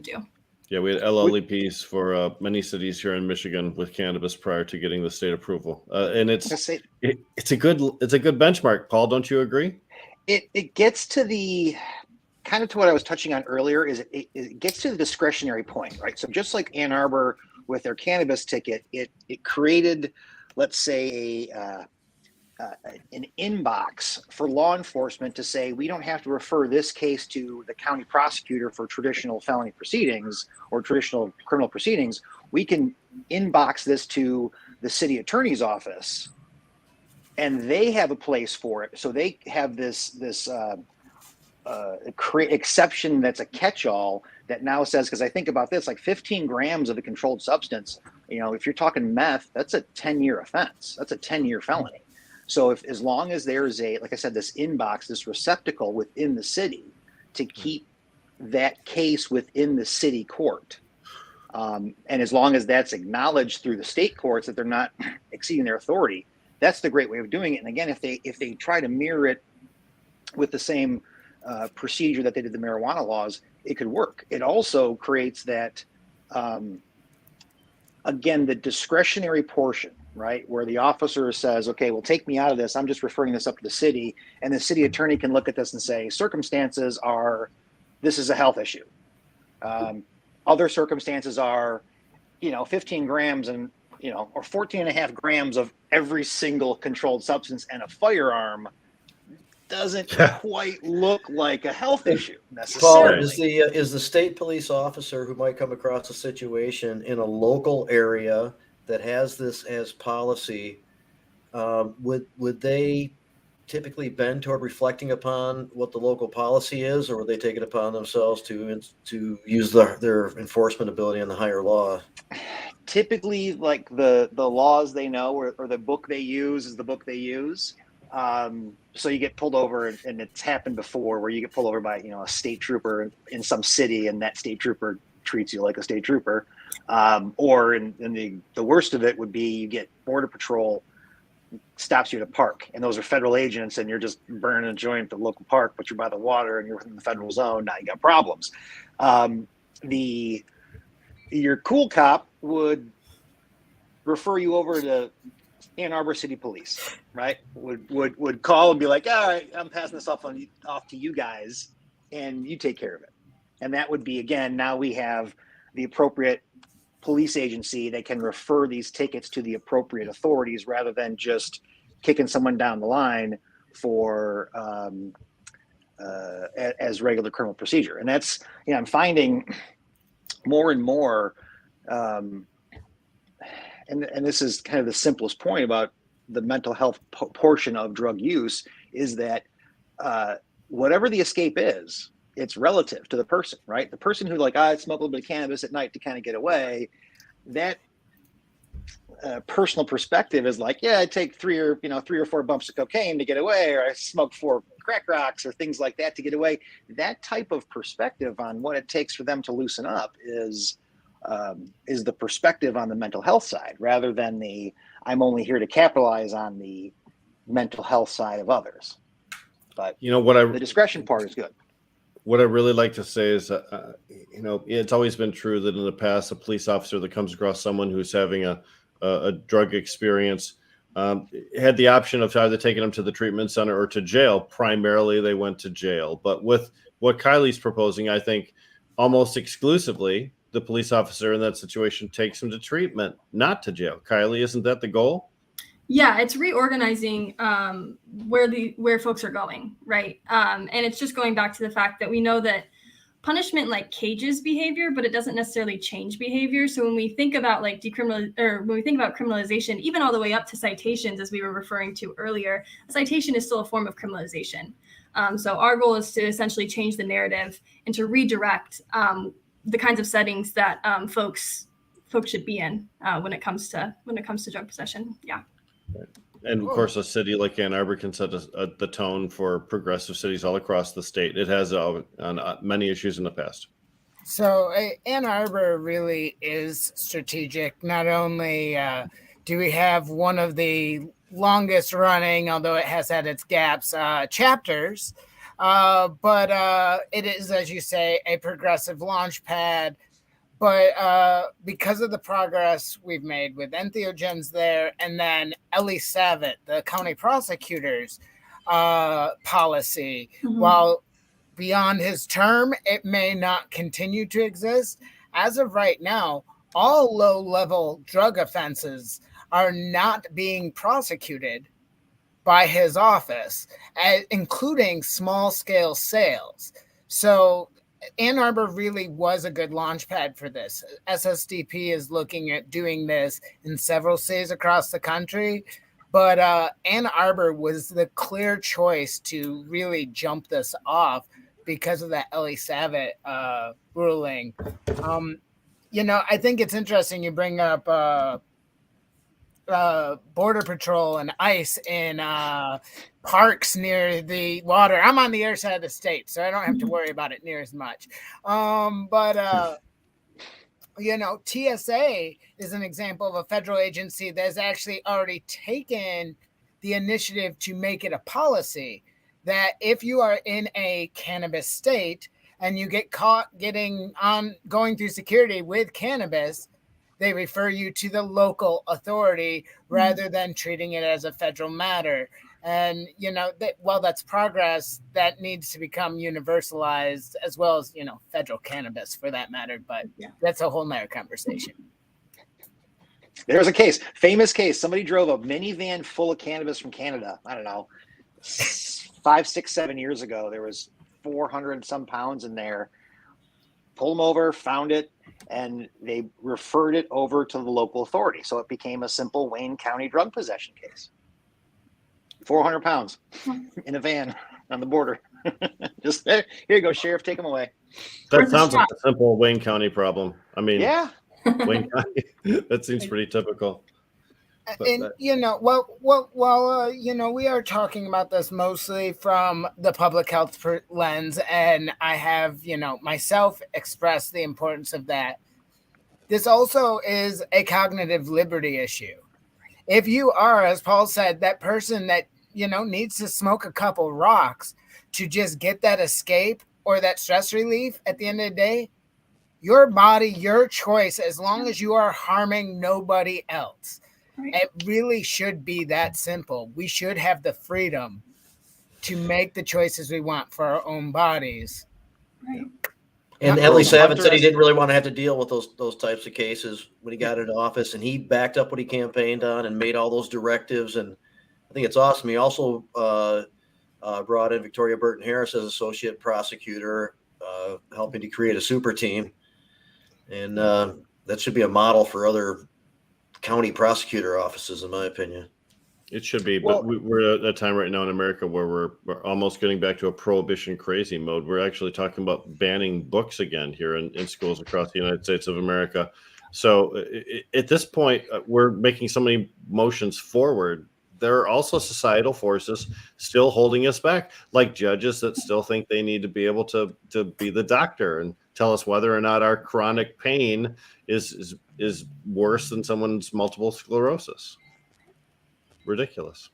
do. Yeah, we had LLEPs for many cities here in Michigan with cannabis prior to getting the state approval, and it's a good benchmark. Paul, don't you agree? It gets to the kind of to what I was touching on earlier. Is it gets to the discretionary point, right? So just like Ann Arbor with their cannabis ticket, it created, let's say, an inbox for law enforcement to say, we don't have to refer this case to the county prosecutor for traditional felony proceedings or traditional criminal proceedings. We can inbox this to the city attorney's office, and they have a place for it. So they have this exception that's a catch-all that now says, because I think about this, like 15 grams of a controlled substance, if you're talking meth, that's a 10-year offense. That's a 10-year felony. So as long as there's like I said, this inbox, this receptacle within the city to keep that case within the city court, and as long as that's acknowledged through the state courts that they're not exceeding their authority, that's the great way of doing it. And again, if they try to mirror it with the same procedure that they did the marijuana laws, it could work. It also creates that, again, the discretionary portion, right, where the officer says, okay, well, take me out of this. I'm just referring this up to the city. And the city attorney can look at this and say, circumstances are, this is a health issue. Other circumstances are, 15 grams and, or 14.5 grams of every single controlled substance and a firearm doesn't quite look like a health issue necessarily. Paul, is the state police officer who might come across a situation in a local area that has this as policy, would they typically bend toward reflecting upon what the local policy is, or would they take it upon themselves to use their enforcement ability on the higher law? Typically, like the laws they know or the book they use is the book they use. So you get pulled over, and it's happened before where you get pulled over by, a state trooper in some city, and that state trooper treats you like a state trooper. Or in the worst of it would be you get Border Patrol stops you at a park, and those are federal agents, and you're just burning a joint at the local park, but you're by the water and you're within the federal zone. Now you got problems. Your cool cop would refer you over to Ann Arbor City Police, right? Would call and be like, all right, I'm passing this off to you guys, and you take care of it. And that would be, again, now we have the appropriate police agency that can refer these tickets to the appropriate authorities rather than just kicking someone down the line for as regular criminal procedure. And that's, I'm finding more and more, and this is kind of the simplest point about the mental health portion of drug use, is that whatever the escape is, it's relative to the person, right? The person who I smoke a little bit of cannabis at night to kind of get away, that personal perspective is like, yeah, I take three or 4 bumps of cocaine to get away, or I smoke 4 crack rocks or things like that to get away. That type of perspective on what it takes for them to loosen up is the perspective on the mental health side, rather than I'm only here to capitalize on the mental health side of others. But the discretion part is good. What I really like to say is, it's always been true that in the past, a police officer that comes across someone who's having a drug experience had the option of either taking them to the treatment center or to jail. Primarily, they went to jail. But with what Kylie's proposing, I think almost exclusively the police officer in that situation takes them to treatment, not to jail. Kylee, isn't that the goal? Yeah, it's reorganizing where folks are going, right? And it's just going back to the fact that we know that punishment cages behavior, but it doesn't necessarily change behavior. So when we think about when we think about criminalization, even all the way up to citations, as we were referring to earlier, a citation is still a form of criminalization. So our goal is to essentially change the narrative and to redirect the kinds of settings that folks should be in when it comes to drug possession. Yeah. And of course, a city like Ann Arbor can set the tone for progressive cities all across the state. It has on many issues in the past. So Ann Arbor really is strategic. Not only do we have one of the longest running, although it has had its gaps, chapters, but it is, as you say, a progressive launch pad. But because of the progress we've made with Entheogens there, and then Ellie Savitt, the county prosecutor's policy, while beyond his term, it may not continue to exist. As of right now, all low-level drug offenses are not being prosecuted by his office, including small-scale sales. So Ann Arbor really was a good launch pad for this. SSDP is looking at doing this in several cities across the country, but Ann Arbor was the clear choice to really jump this off because of that Ellie Savitt ruling. I think it's interesting you bring up Border Patrol and ICE in parks near the water. I'm on the other side of the state, so I don't have to worry about it near as much. TSA is an example of a federal agency that's actually already taken the initiative to make it a policy that if you are in a cannabis state and you get caught going through security with cannabis, they refer you to the local authority rather than treating it as a federal matter. And, that's progress that needs to become universalized, as well as, federal cannabis for that matter. But that's a whole nother conversation. There's a famous case. Somebody drove a minivan full of cannabis from Canada. I don't know, 5, 6, 7 years ago. There was 400 some pounds in there. Pulled them over, found it, and they referred it over to the local authority. So it became a simple Wayne County drug possession case. 400 pounds in a van on the border. Just there. Here you go, Sheriff. Take them away. That sounds like a simple Wayne County problem. I mean, yeah. Wayne County. That seems pretty typical. And we are talking about this mostly from the public health lens, and I have, myself expressed the importance of that. This also is a cognitive liberty issue. If you are, as Paul said, that person that, needs to smoke a couple rocks to just get that escape or that stress relief at the end of the day, your body, your choice, as long as you are harming nobody else. Right. It really should be that simple. We should have the freedom to make the choices we want for our own bodies. Right. And Ellie Savin said he didn't really want to have to deal with those types of cases when he got into office, and he backed up what he campaigned on and made all those directives. And I think it's awesome. He also brought in Victoria Burton Harris as associate prosecutor, helping to create a super team. And that should be a model for other county prosecutor offices, in my opinion. It should be, but we're at a time right now in America where we're almost getting back to a prohibition crazy mode. We're actually talking about banning books again here in schools across the United States of America. So at this point, we're making so many motions forward. There are also societal forces still holding us back, like judges that still think they need to be able to be the doctor and tell us whether or not our chronic pain is worse than someone's multiple sclerosis. Ridiculous.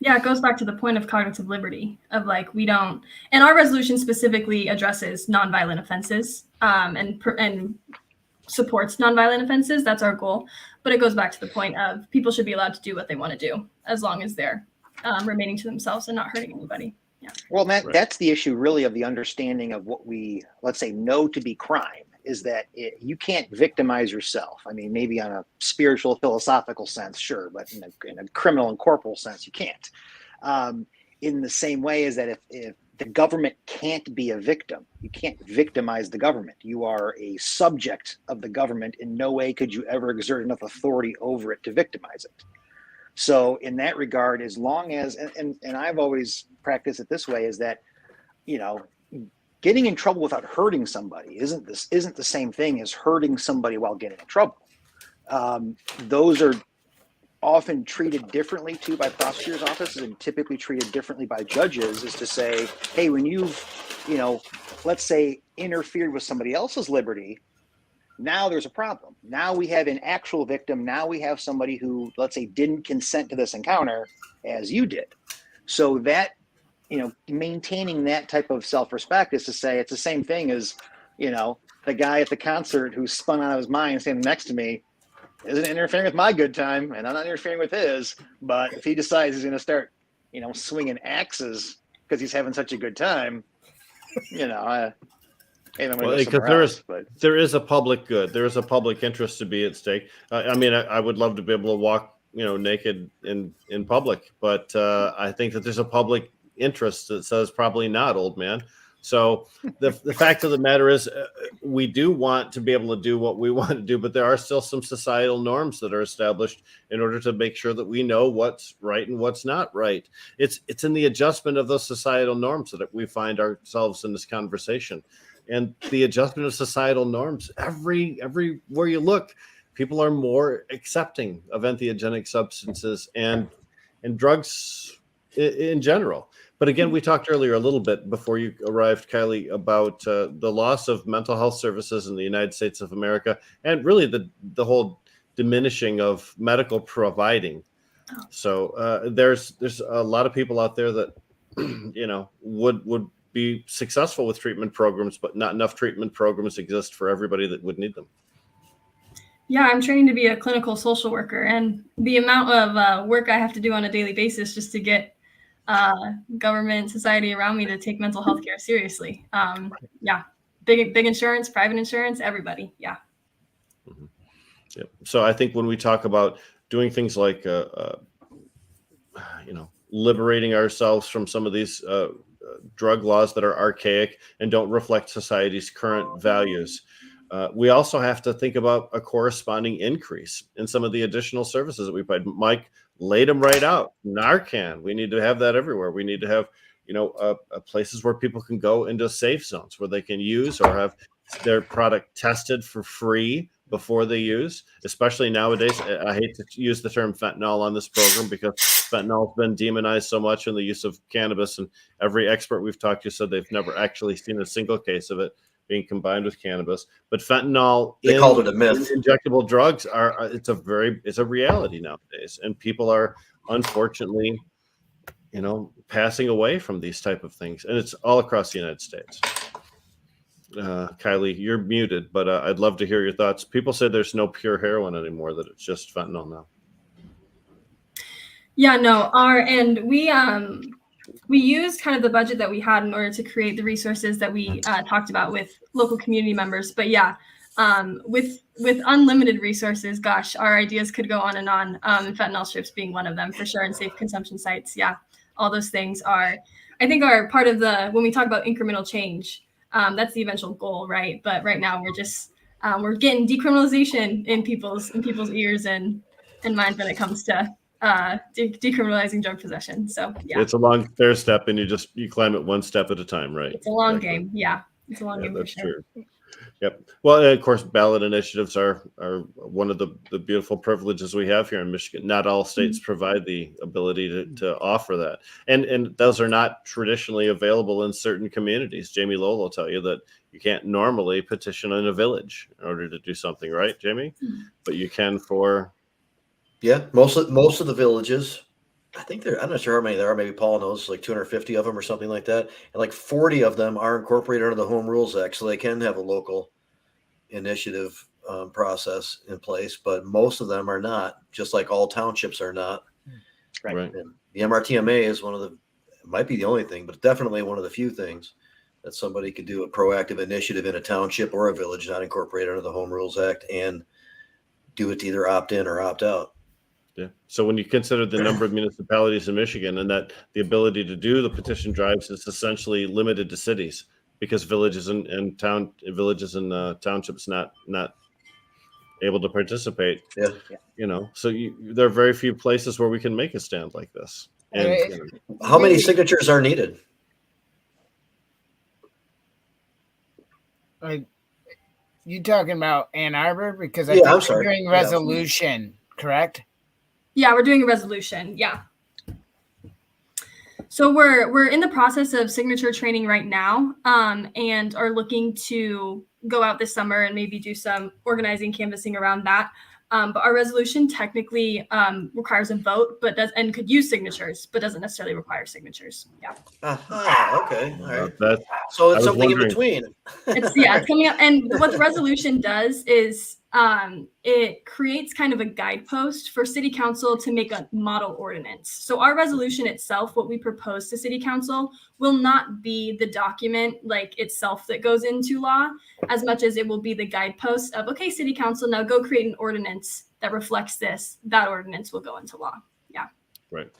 Yeah, it goes back to the point of cognitive liberty of we don't, and our resolution specifically addresses nonviolent offenses and supports nonviolent offenses. That's our goal. But it goes back to the point of people should be allowed to do what they want to do as long as they're remaining to themselves and not hurting anybody. Yeah. Well, that's the issue really of the understanding of what we, let's say, know to be crime, is that you can't victimize yourself. I mean, maybe on a spiritual, philosophical sense, sure, but in a criminal and corporal sense, you can't. In the same way as that if the government can't be a victim, you can't victimize the government. You are a subject of the government. In no way could you ever exert enough authority over it to victimize it. So in that regard, as long as, and I've always practiced it this way, is that, getting in trouble without hurting somebody isn't the same thing as hurting somebody while getting in trouble. Those are often treated differently too by prosecutors' offices and typically treated differently by judges, is to say, hey, when you've, let's say interfered with somebody else's liberty, now there's a problem. Now we have an actual victim. Now we have somebody who, let's say, didn't consent to this encounter as you did. So that, maintaining that type of self-respect is to say it's the same thing as, the guy at the concert who spun out of his mind standing next to me isn't interfering with my good time, and I'm not interfering with his. But if he decides he's going to start, swinging axes because he's having such a good time, because there is a public good. There is a public interest to be at stake. I would love to be able to walk, naked in public, but I think that there's a public interest that says probably not, old man. So the fact of the matter is, we do want to be able to do what we want to do, but there are still some societal norms that are established in order to make sure that we know what's right and what's not right. It's in the adjustment of those societal norms that we find ourselves in this conversation. And the adjustment of societal norms, everywhere you look, people are more accepting of entheogenic substances and drugs in general. But again, we talked earlier a little bit before you arrived, Kylee, about the loss of mental health services in the United States of America, and really the whole diminishing of medical providing. So there's a lot of people out there that would be successful with treatment programs, but not enough treatment programs exist for everybody that would need them. Yeah, I'm trained to be a clinical social worker, and the amount of work I have to do on a daily basis just to get government society around me to take mental health care seriously. Yeah, big insurance, private insurance, everybody. Yeah. Mm-hmm. Yep. So I think when we talk about doing things like, liberating ourselves from some of these drug laws that are archaic and don't reflect society's current values, we also have to think about a corresponding increase in some of the additional services that we provide. Myc laid them right out. Narcan, we need to have that everywhere. We need to have, places where people can go into safe zones where they can use or have their product tested for free before they use, especially nowadays. I hate to use the term fentanyl on this program because fentanyl has been demonized so much in the use of cannabis, and every expert we've talked to said they've never actually seen a single case of it being combined with cannabis. But fentanyl, they called it a myth. Injectable drugs it's a reality nowadays, and people are unfortunately, passing away from these type of things, and it's all across the United States. Kylee, you're muted, but I'd love to hear your thoughts. People say there's no pure heroin anymore, that it's just fentanyl now. Yeah, no, we used kind of the budget that we had in order to create the resources that we talked about with local community members. But yeah, with unlimited resources, gosh, our ideas could go on and on. Fentanyl strips being one of them for sure, and safe consumption sites. Yeah, all those things are part of when we talk about incremental change. That's the eventual goal, right? But right now we're just we're getting decriminalization in people's ears and minds when it comes to decriminalizing drug possession. So yeah, it's a long fair step, and you climb it one step at a time, right? It's a long game. Yeah, it's a long game. That's for sure. True. Yep. Well, of course, ballot initiatives are one of the beautiful privileges we have here in Michigan. Not all states provide the ability to offer that, and those are not traditionally available in certain communities. Jamie Lowell will tell you that you can't normally petition in a village in order to do something, right, Jamie? But you can for most of the villages. I think I'm not sure how many there are. Maybe Paul knows, like 250 of them or something like that. And like 40 of them are incorporated under the Home Rules Act, so they can have a local initiative process in place. But most of them are not, just like all townships are not. Right. And the MRTMA is might be the only thing, but definitely one of the few things that somebody could do a proactive initiative in a township or a village not incorporated under the Home Rules Act and do it to either opt in or opt out. Yeah. So when you consider the number of municipalities in Michigan and that the ability to do the petition drives is essentially limited to cities, because villages and townships not able to participate. Yeah. So there are very few places where we can make a stand like this. And how many signatures are needed? You talking about Ann Arbor? Because I'm sorry. Doing resolution, correct? Yeah, we're doing a resolution. Yeah. So we're in the process of signature training right now, and are looking to go out this summer and maybe do some organizing, canvassing around that. But our resolution technically requires a vote, and could use signatures, but doesn't necessarily require signatures. Yeah. Okay. All right. So it's something in between. It's coming up. And what the resolution does is it creates kind of a guidepost for City Council to make a model ordinance. So our resolution itself, what we propose to City Council, will not be the document itself that goes into law, as much as it will be the guidepost of, okay, City Council, now go create an ordinance that reflects this. That ordinance will go into law. Yeah. Right.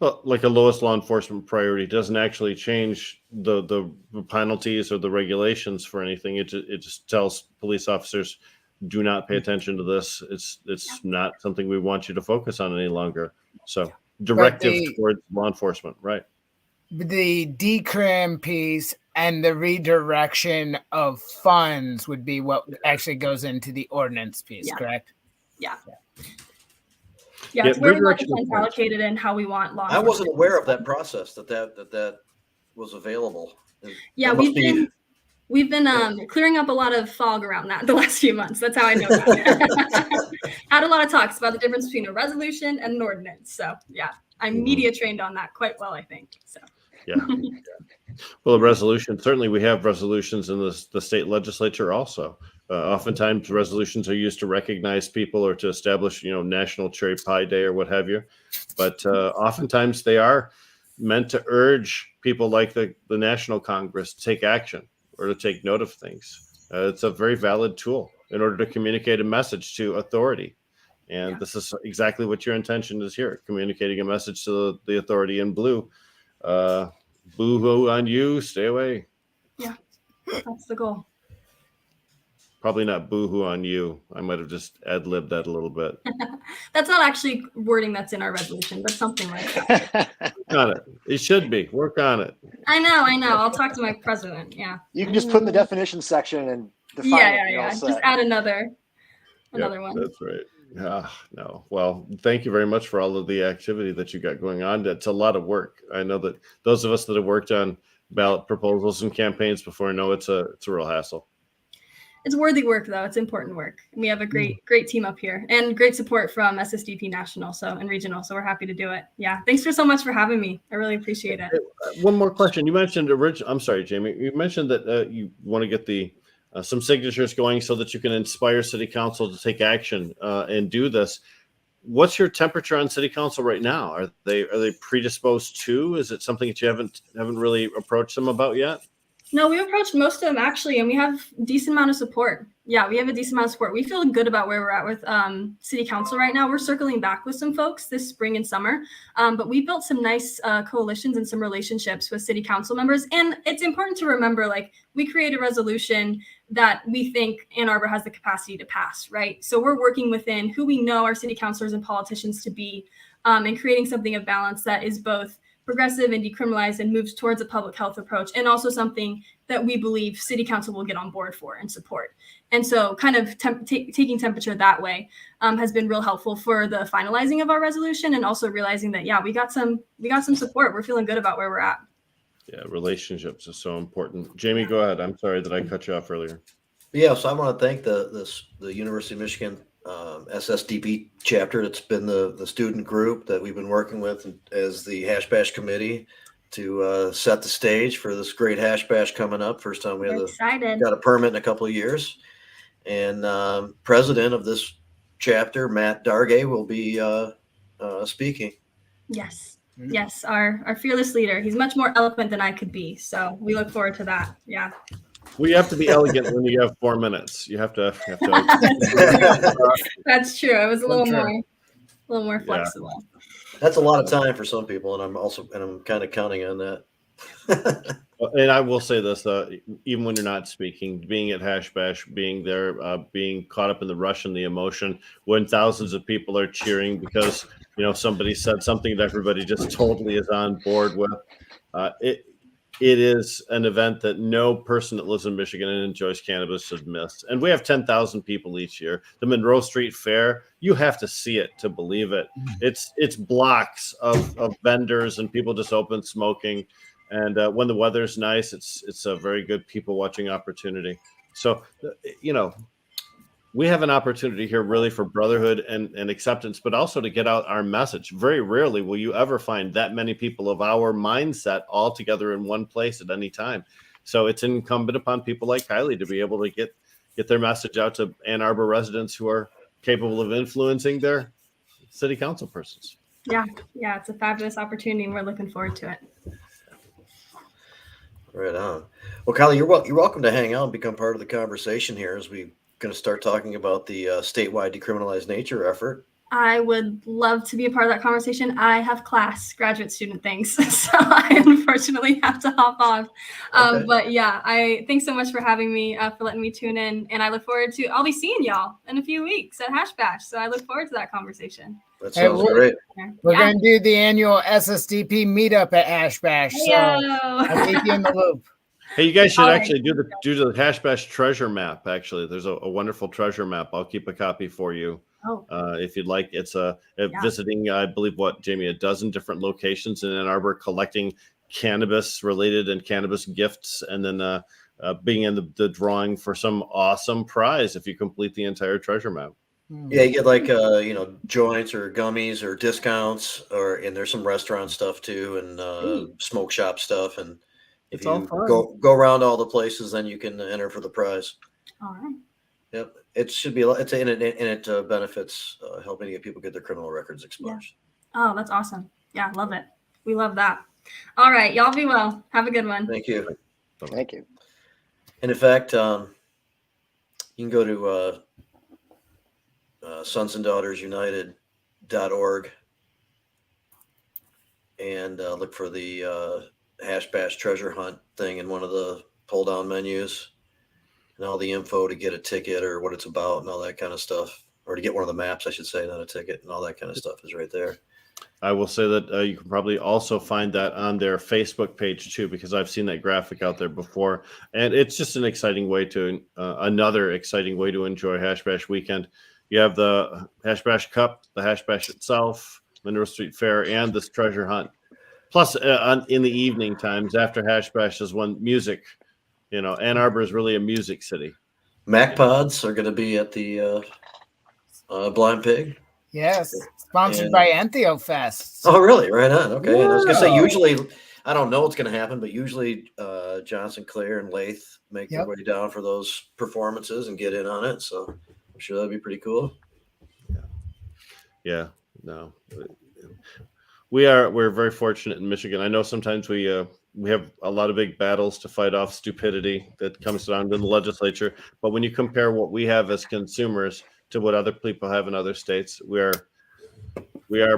Well, like a lowest law enforcement priority doesn't actually change the penalties or the regulations for anything. It just tells police officers, do not pay attention to this. It's not something we want you to focus on any longer. So directive towards law enforcement, right? The decrim piece and the redirection of funds would be what actually goes into the ordinance piece, correct? Yeah. Yeah, it's where we want the funds allocated and how we want law enforcement. I wasn't aware of that process, that was available. Yeah, we've been clearing up a lot of fog around that the last few months. That's how I know that. Had a lot of talks about the difference between a resolution and an ordinance. So yeah, I'm media trained on that quite well, I think. So yeah. Well, a resolution, certainly we have resolutions in the state legislature also. Oftentimes resolutions are used to recognize people or to establish, National Cherry Pie Day or what have you. But oftentimes they are meant to urge people like the National Congress to take action or to take note of things. It's a very valid tool in order to communicate a message to authority. And this is exactly what your intention is here, communicating a message to the authority in blue. Boo-hoo on you, stay away. Yeah, that's the goal. Probably not boo-hoo on you. I might have just ad-libbed that a little bit. That's not actually wording that's in our resolution, but something like that. Work on it. It should be. Work on it. I know. I'll talk to my president. Yeah. You can just put in the definition section and define it. Yeah. Just add another one. That's right. No. Well, thank you very much for all of the activity that you got going on. It's a lot of work. I know that those of us that have worked on ballot proposals and campaigns before know it's a real hassle. It's worthy work, though. It's important work. We have a great team up here and great support from SSDP National and regional. So we're happy to do it. Yeah. Thanks so much for having me. I really appreciate it. One more question. You mentioned I'm sorry, Jamie. You mentioned that you want to get some signatures going so that you can inspire City Council to take action and do this. What's your temperature on City Council right now? Are they predisposed to? Is it something that you haven't really approached them about yet? No, we approached most of them actually, and we have a decent amount of support. Yeah, we have a decent amount of support. We feel good about where we're at with City Council right now. We're circling back with some folks this spring and summer, but we built some nice coalitions and some relationships with City Council members. And it's important to remember, like, we create a resolution that we think Ann Arbor has the capacity to pass, right? So we're working within who we know our city councilors and politicians to be, and creating something of balance that is both progressive and decriminalized and moves towards a public health approach, and also something that we believe City Council will get on board for and support. And so kind of taking temperature that way has been real helpful for the finalizing of our resolution, and also realizing that, we got some support. We're feeling good about where we're at. Yeah, relationships is so important. Jamie, go ahead. I'm sorry that I cut you off earlier. Yeah, so I want to thank the University of Michigan SSDP chapter. It's been the student group that we've been working with as the Hash Bash committee to set the stage for this great Hash Bash coming up. First time we got a permit in a couple of years. And president of this chapter, Matt Dargay, will be speaking. Yes. Yes, our fearless leader. He's much more eloquent than I could be. So we look forward to that. Yeah. Well, you have to be elegant when you have 4 minutes. You have to. That's true. I was a little more flexible. Yeah. That's a lot of time for some people, and I'm kind of counting on that. And I will say this: even when you're not speaking, being at Hash Bash, being there, being caught up in the rush and the emotion, when thousands of people are cheering because somebody said something that everybody just totally is on board with, it is an event that no person that lives in Michigan and enjoys cannabis should miss. And we have 10,000 people each year. The Monroe Street Fair, you have to see it to believe it. It's blocks of vendors and people just open smoking. And when the weather's nice, it's a very good people watching opportunity. So, we have an opportunity here really for brotherhood and acceptance, but also to get out our message. Very rarely will you ever find that many people of our mindset all together in one place at any time. So it's incumbent upon people like Kylee to be able to get their message out to Ann Arbor residents who are capable of influencing their city council persons. Yeah, it's a fabulous opportunity, and we're looking forward to it. Right on. Well, Kylee, you're welcome to hang out and become part of the conversation here as we going to start talking about the statewide decriminalized nature effort. I would love to be a part of that conversation. I have graduate student things, so I unfortunately have to hop off. Okay. But thanks so much for having me, for letting me tune in, and I look forward to. I'll be seeing y'all in a few weeks at Hash Bash, so I look forward to that conversation. That sounds great. We're going to do the annual SSDP meetup at Hash Bash, so I'll keep you in the loop. Hey, you guys should actually do the Hash Bash treasure map. Actually, there's a wonderful treasure map. I'll keep a copy for you if you'd like. It's visiting, I believe, Jamie, a dozen different locations in Ann Arbor, collecting cannabis related and cannabis gifts, and then being in the drawing for some awesome prize if you complete the entire treasure map. Yeah, you get like joints or gummies or discounts, and there's some restaurant stuff too, and smoke shop stuff, and if you go around all the places, then you can enter for the prize. All right. Yep, it should be. It benefits helping to get people get their criminal records expunged. Yeah. Oh, that's awesome. Yeah, love it. We love that. All right, y'all be well. Have a good one. Thank you. Thank you. And in fact, you can go to sonsanddaughtersunited.org and look for the Hash Bash treasure hunt thing in one of the pull down menus, and all the info to get a ticket or what it's about and all that kind of stuff, or to get one of the maps, I should say, not a ticket, and all that kind of stuff is right there. I will say that you can probably also find that on their Facebook page too, because I've seen that graphic out there before, and it's just an exciting way to another exciting way to enjoy Hash Bash weekend. You have the Hash Bash Cup, the Hash Bash itself, Monroe Street Fair, and this treasure hunt. Plus, in the evening times after Hash Bash is when music. Ann Arbor is really a music city. Mac Pods are going to be at the Blind Pig. Yes, sponsored by Entheo Fest. Oh, really? Right on. Okay. Whoa. And I was going to say, usually, I don't know what's going to happen, but usually Johnson, Clare, and Lathe make their way down for those performances and get in on it. So I'm sure that'd be pretty cool. Yeah. No. We're very fortunate in Michigan. I know sometimes we have a lot of big battles to fight off stupidity that comes down to the legislature. But when you compare what we have as consumers to what other people have in other states, we are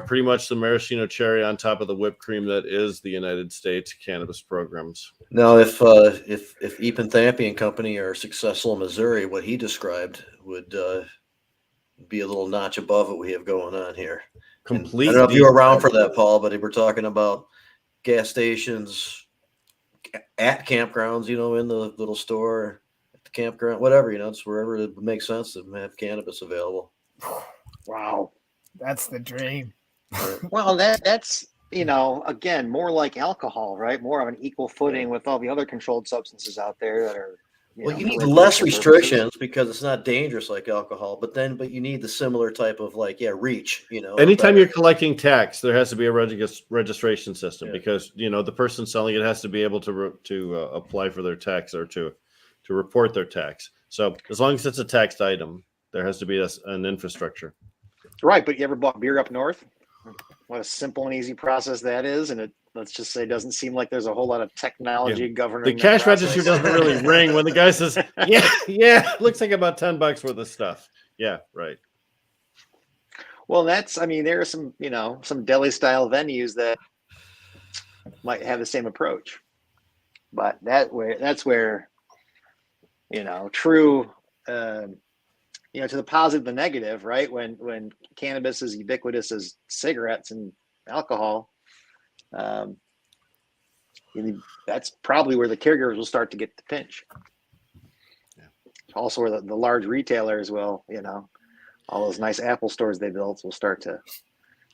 pretty much the maraschino cherry on top of the whipped cream that is the United States cannabis programs. Now, if Ethan Thampy and company are successful in Missouri, what he described would be a little notch above what we have going on here. Completely. I don't know if you were around for that, Paul, but we're talking about gas stations at campgrounds, in the little store, at the campground, whatever, it's wherever it makes sense to have cannabis available. Wow. That's the dream. Well, that's, again, more like alcohol, right? More of an equal footing with all the other controlled substances out there that are. You need less restrictions because it's not dangerous like alcohol, but you need the similar type of reach, Anytime you're collecting tax, there has to be a registration system because, the person selling it has to be able to apply for their tax or to report their tax. So as long as it's a taxed item, there has to be an infrastructure. Right. But you ever bought beer up north? What a simple and easy process that is. And let's just say, doesn't seem like there's a whole lot of technology governing the cash register doesn't really ring when the guy says, yeah, looks like about $10 worth of stuff. Yeah, right. Well, there are some, some deli style venues that might have the same approach, but that's where, true, to the positive, the negative, right? When cannabis is ubiquitous as cigarettes and alcohol, that's probably where the caregivers will start to get the pinch. Yeah. Also, where the large retailers will, all those nice Apple stores they built will start to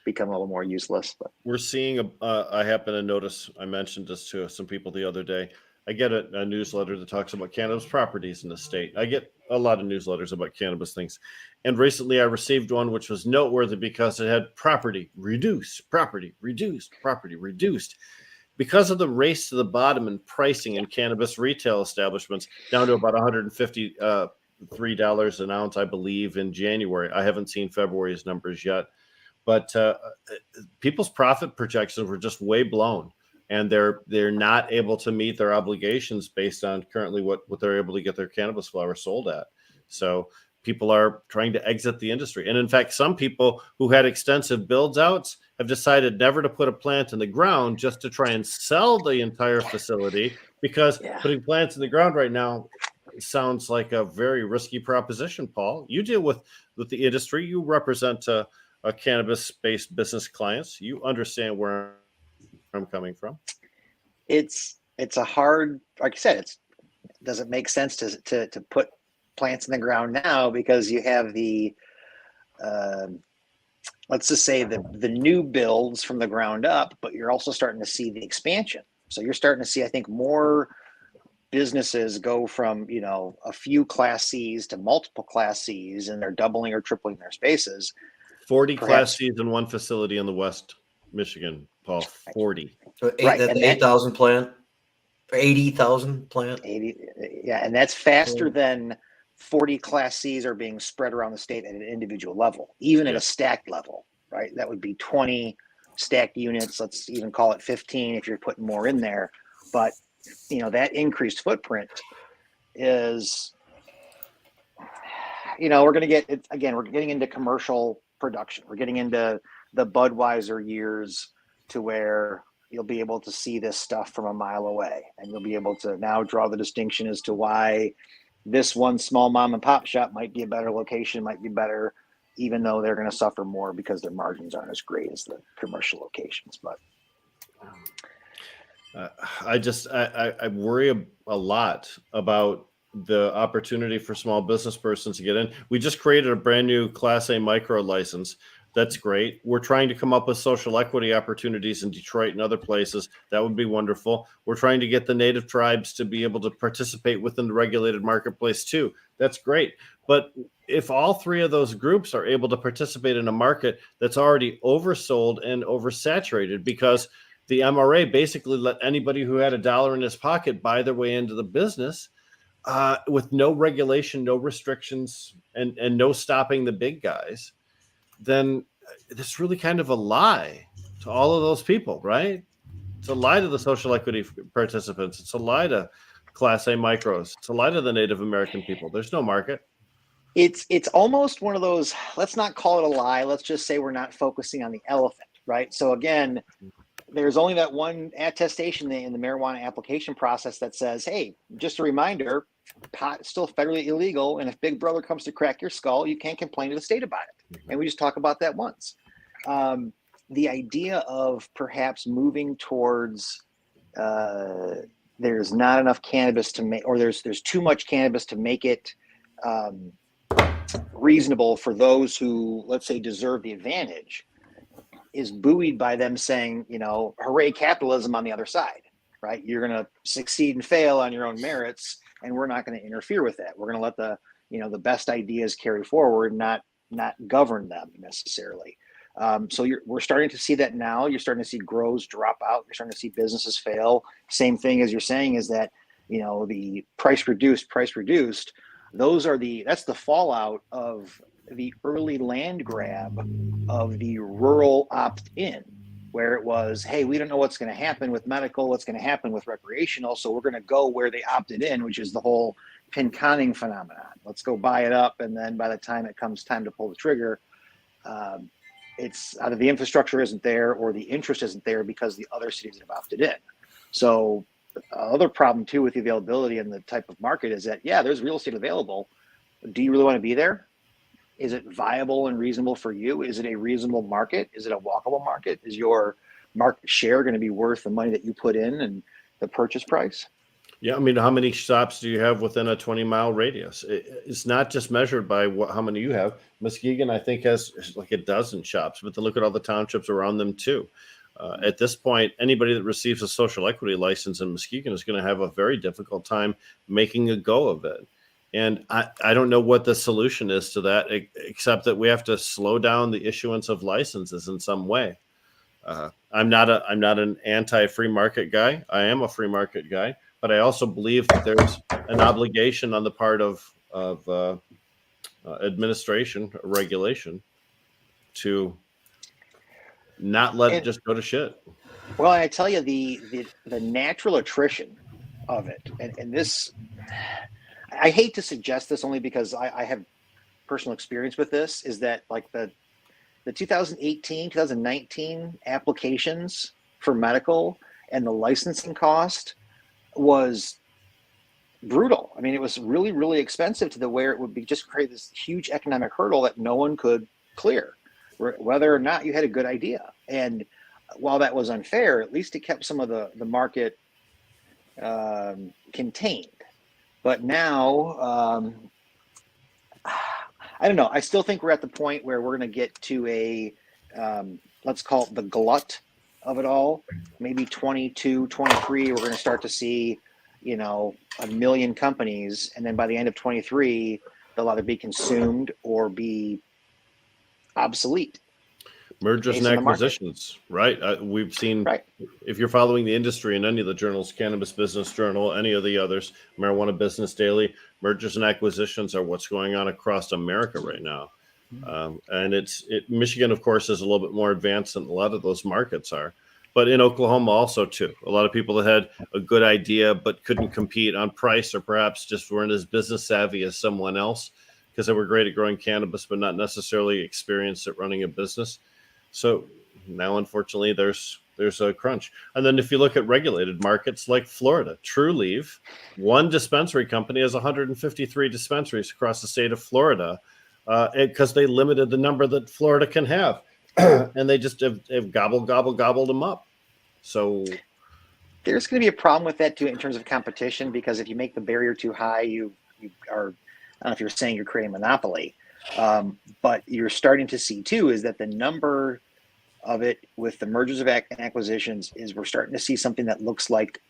become a little more useless. But we're seeing I happen to notice, I mentioned this to some people the other day. I get a newsletter that talks about cannabis properties in the state. I get a lot of newsletters about cannabis things. And recently I received one which was noteworthy because it had property reduced. Because of the race to the bottom in pricing in cannabis retail establishments down to about $153 an ounce, I believe, in January. I haven't seen February's numbers yet. But people's profit projections were just way blown. And they're not able to meet their obligations based on currently what they're able to get their cannabis flower sold at. So people are trying to exit the industry. And in fact, some people who had extensive builds outs have decided never to put a plant in the ground just to try and sell the entire facility because putting plants in the ground right now sounds like a very risky proposition, Paul. You deal with the industry. You represent a cannabis-based business clients. You understand where I'm coming from. It's a hard, like I said, it doesn't make sense to put plants in the ground now because you have the let's just say the new builds from the ground up, but you're also starting to see the expansion. So you're starting to see, I think, more businesses go from a few Class C's to multiple Class C's, and they're doubling or tripling their spaces. 40 Class C's in one facility in the West Michigan, Paul. 40. So 8,000 plant, 80,000 plant. 80, yeah, and that's faster than 40 Class C's are being spread around the state at an individual level, even at a stacked level, right? That would be 20 stacked units. Let's even call it 15 if you're putting more in there. But, that increased footprint is, we're going to get it again. We're getting into commercial production. We're getting into the Budweiser years to where you'll be able to see this stuff from a mile away, and you'll be able to now draw the distinction as to why this one small mom and pop shop might be a better location, might be better, even though they're going to suffer more because their margins aren't as great as the commercial locations. But I worry a lot about the opportunity for small business persons to get in. We just created a brand new Class A micro license. That's great. We're trying to come up with social equity opportunities in Detroit and other places. That would be wonderful. We're trying to get the native tribes to be able to participate within the regulated marketplace too. That's great. But if all three of those groups are able to participate in a market that's already oversold and oversaturated, because the MRA basically let anybody who had $1 in his pocket buy their way into the business, with no regulation, no restrictions, and no stopping the big guys, then it's really kind of a lie to all of those people, right? It's a lie to the social equity participants. It's a lie to Class A micros. It's a lie to the Native American people. There's no market. It's almost one of those, let's not call it a lie. Let's just say we're not focusing on the elephant, right? So again, there's only that one attestation in the marijuana application process that says, hey, just a reminder, pot is still federally illegal. And if Big Brother comes to crack your skull, you can't complain to the state about it. And we just talk about that once. The idea of perhaps moving towards there's not enough cannabis to make, or there's too much cannabis to make it reasonable for those who, let's say, deserve the advantage, is buoyed by them saying, hooray, capitalism on the other side, right? You're going to succeed and fail on your own merits, and we're not going to interfere with that. We're going to let the best ideas carry forward, not govern them necessarily. So we're starting to see that now. You're starting to see grows drop out. You're starting to see businesses fail. Same thing as you're saying is that, the price reduced. That's the fallout of the early land grab of the rural opt-in, where it was, hey, we don't know what's going to happen with medical, what's going to happen with recreational, so we're going to go where they opted in, which is the whole pin-conning phenomenon. Let's go buy it up, and then by the time it comes time to pull the trigger, it's either the infrastructure isn't there or the interest isn't there because the other cities have opted in. So the other problem too with the availability and the type of market is that, yeah, there's real estate available. Do you really want to be there? Is it viable and reasonable for you? Is it a reasonable market? Is it a walkable market? Is your market share going to be worth the money that you put in and the purchase price? Yeah, I mean, how many shops do you have within a 20-mile radius? It's not just measured by how many you have. Muskegon, I think, has like a dozen shops, but then look at all the townships around them too. At this point, anybody that receives a social equity license in Muskegon is going to have a very difficult time making a go of it. And I don't know what the solution is to that, except that we have to slow down the issuance of licenses in some way. I'm not an anti-free market guy. I am a free market guy, but I also believe that there's an obligation on the part of administration, regulation, to not let it just go to shit. Well, I tell you, the natural attrition of it, and this. I hate to suggest this only because I have personal experience with this, is that like the 2018, 2019 applications for medical and the licensing cost was brutal. I mean, it was really, really expensive to the where it would be just create this huge economic hurdle that no one could clear, whether or not you had a good idea. And while that was unfair, at least it kept some of the market contained. But now, I don't know. I still think we're at the point where we're going to get to a, let's call it the glut of it all. Maybe 22, 23, we're going to start to see, 1 million companies. And then by the end of 23, they'll either be consumed or be obsolete. Mergers and acquisitions, right? We've seen, right. If you're following the industry in any of the journals, Cannabis Business Journal, any of the others, Marijuana Business Daily, mergers and acquisitions are what's going on across America right now. And Michigan, of course, is a little bit more advanced than a lot of those markets are. But in Oklahoma also, too, a lot of people that had a good idea but couldn't compete on price, or perhaps just weren't as business savvy as someone else because they were great at growing cannabis but not necessarily experienced at running a business. So now, unfortunately, there's a crunch. And then if you look at regulated markets like Florida, Trulieve, one dispensary company has 153 dispensaries across the state of Florida because they limited the number that Florida can have. And they just have gobbled them up. So there's going to be a problem with that too in terms of competition, because if you make the barrier too high, you are, I don't know if you're saying you're creating a monopoly, but you're starting to see too is that the number of it with the mergers of acquisitions is we're starting to see something that looks like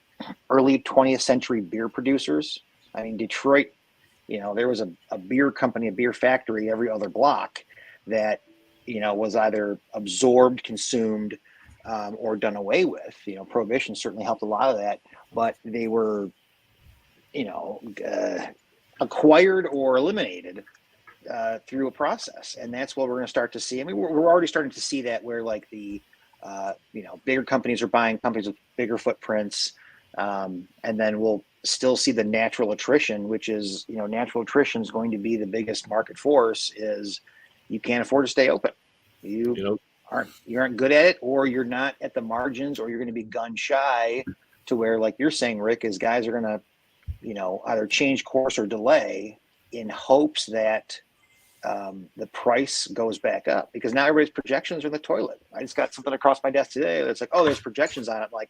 early 20th century beer producers. I mean, Detroit, there was a beer company, a beer factory every other block that was either absorbed, consumed, or done away with. Prohibition certainly helped a lot of that, but they were, acquired or eliminated through a process. And that's what we're going to start to see. I mean, we're already starting to see that where like the, bigger companies are buying companies with bigger footprints. And then we'll still see the natural attrition, which is, natural attrition is going to be the biggest market force. Is you can't afford to stay open. You aren't good at it, or you're not at the margins, or you're going to be gun shy to where, like you're saying, Rick, is guys are going to, either change course or delay in hopes that the price goes back up, because now everybody's projections are in the toilet. I just got something across my desk today that's like, oh, there's projections on it. Like,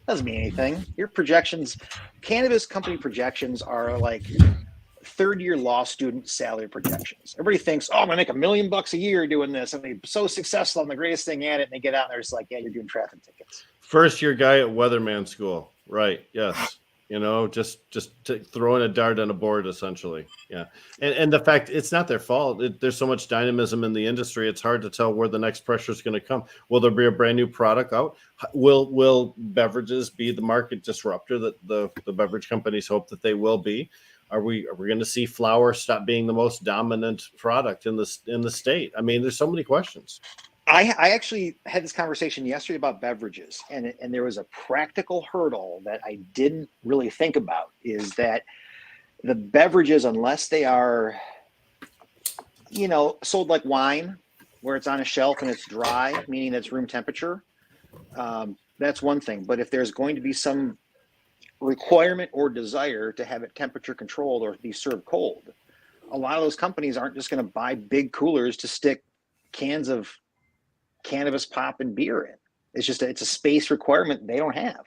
doesn't mean anything. Your projections, cannabis company projections are like third-year law student salary projections. Everybody thinks, oh, I'm gonna make $1 million a year doing this, and they're so successful, I'm the greatest thing at it, and they get out and they're just like, yeah, you're doing traffic tickets. First-year guy at weatherman school, right? Yes, just throwing a dart on a board, essentially. Yeah, and the fact it's not their fault. There's so much dynamism in the industry; it's hard to tell where the next pressure is going to come. Will there be a brand new product out? Will beverages be the market disruptor that the beverage companies hope that they will be? Are we going to see flower stop being the most dominant product in the state? I mean, there's so many questions. I actually had this conversation yesterday about beverages, and there was a practical hurdle that I didn't really think about, is that the beverages, unless they are, sold like wine, where it's on a shelf and it's dry, meaning it's room temperature, that's one thing. But if there's going to be some requirement or desire to have it temperature controlled or be served cold, a lot of those companies aren't just going to buy big coolers to stick cans of cannabis pop and beer in. It's a space requirement they don't have.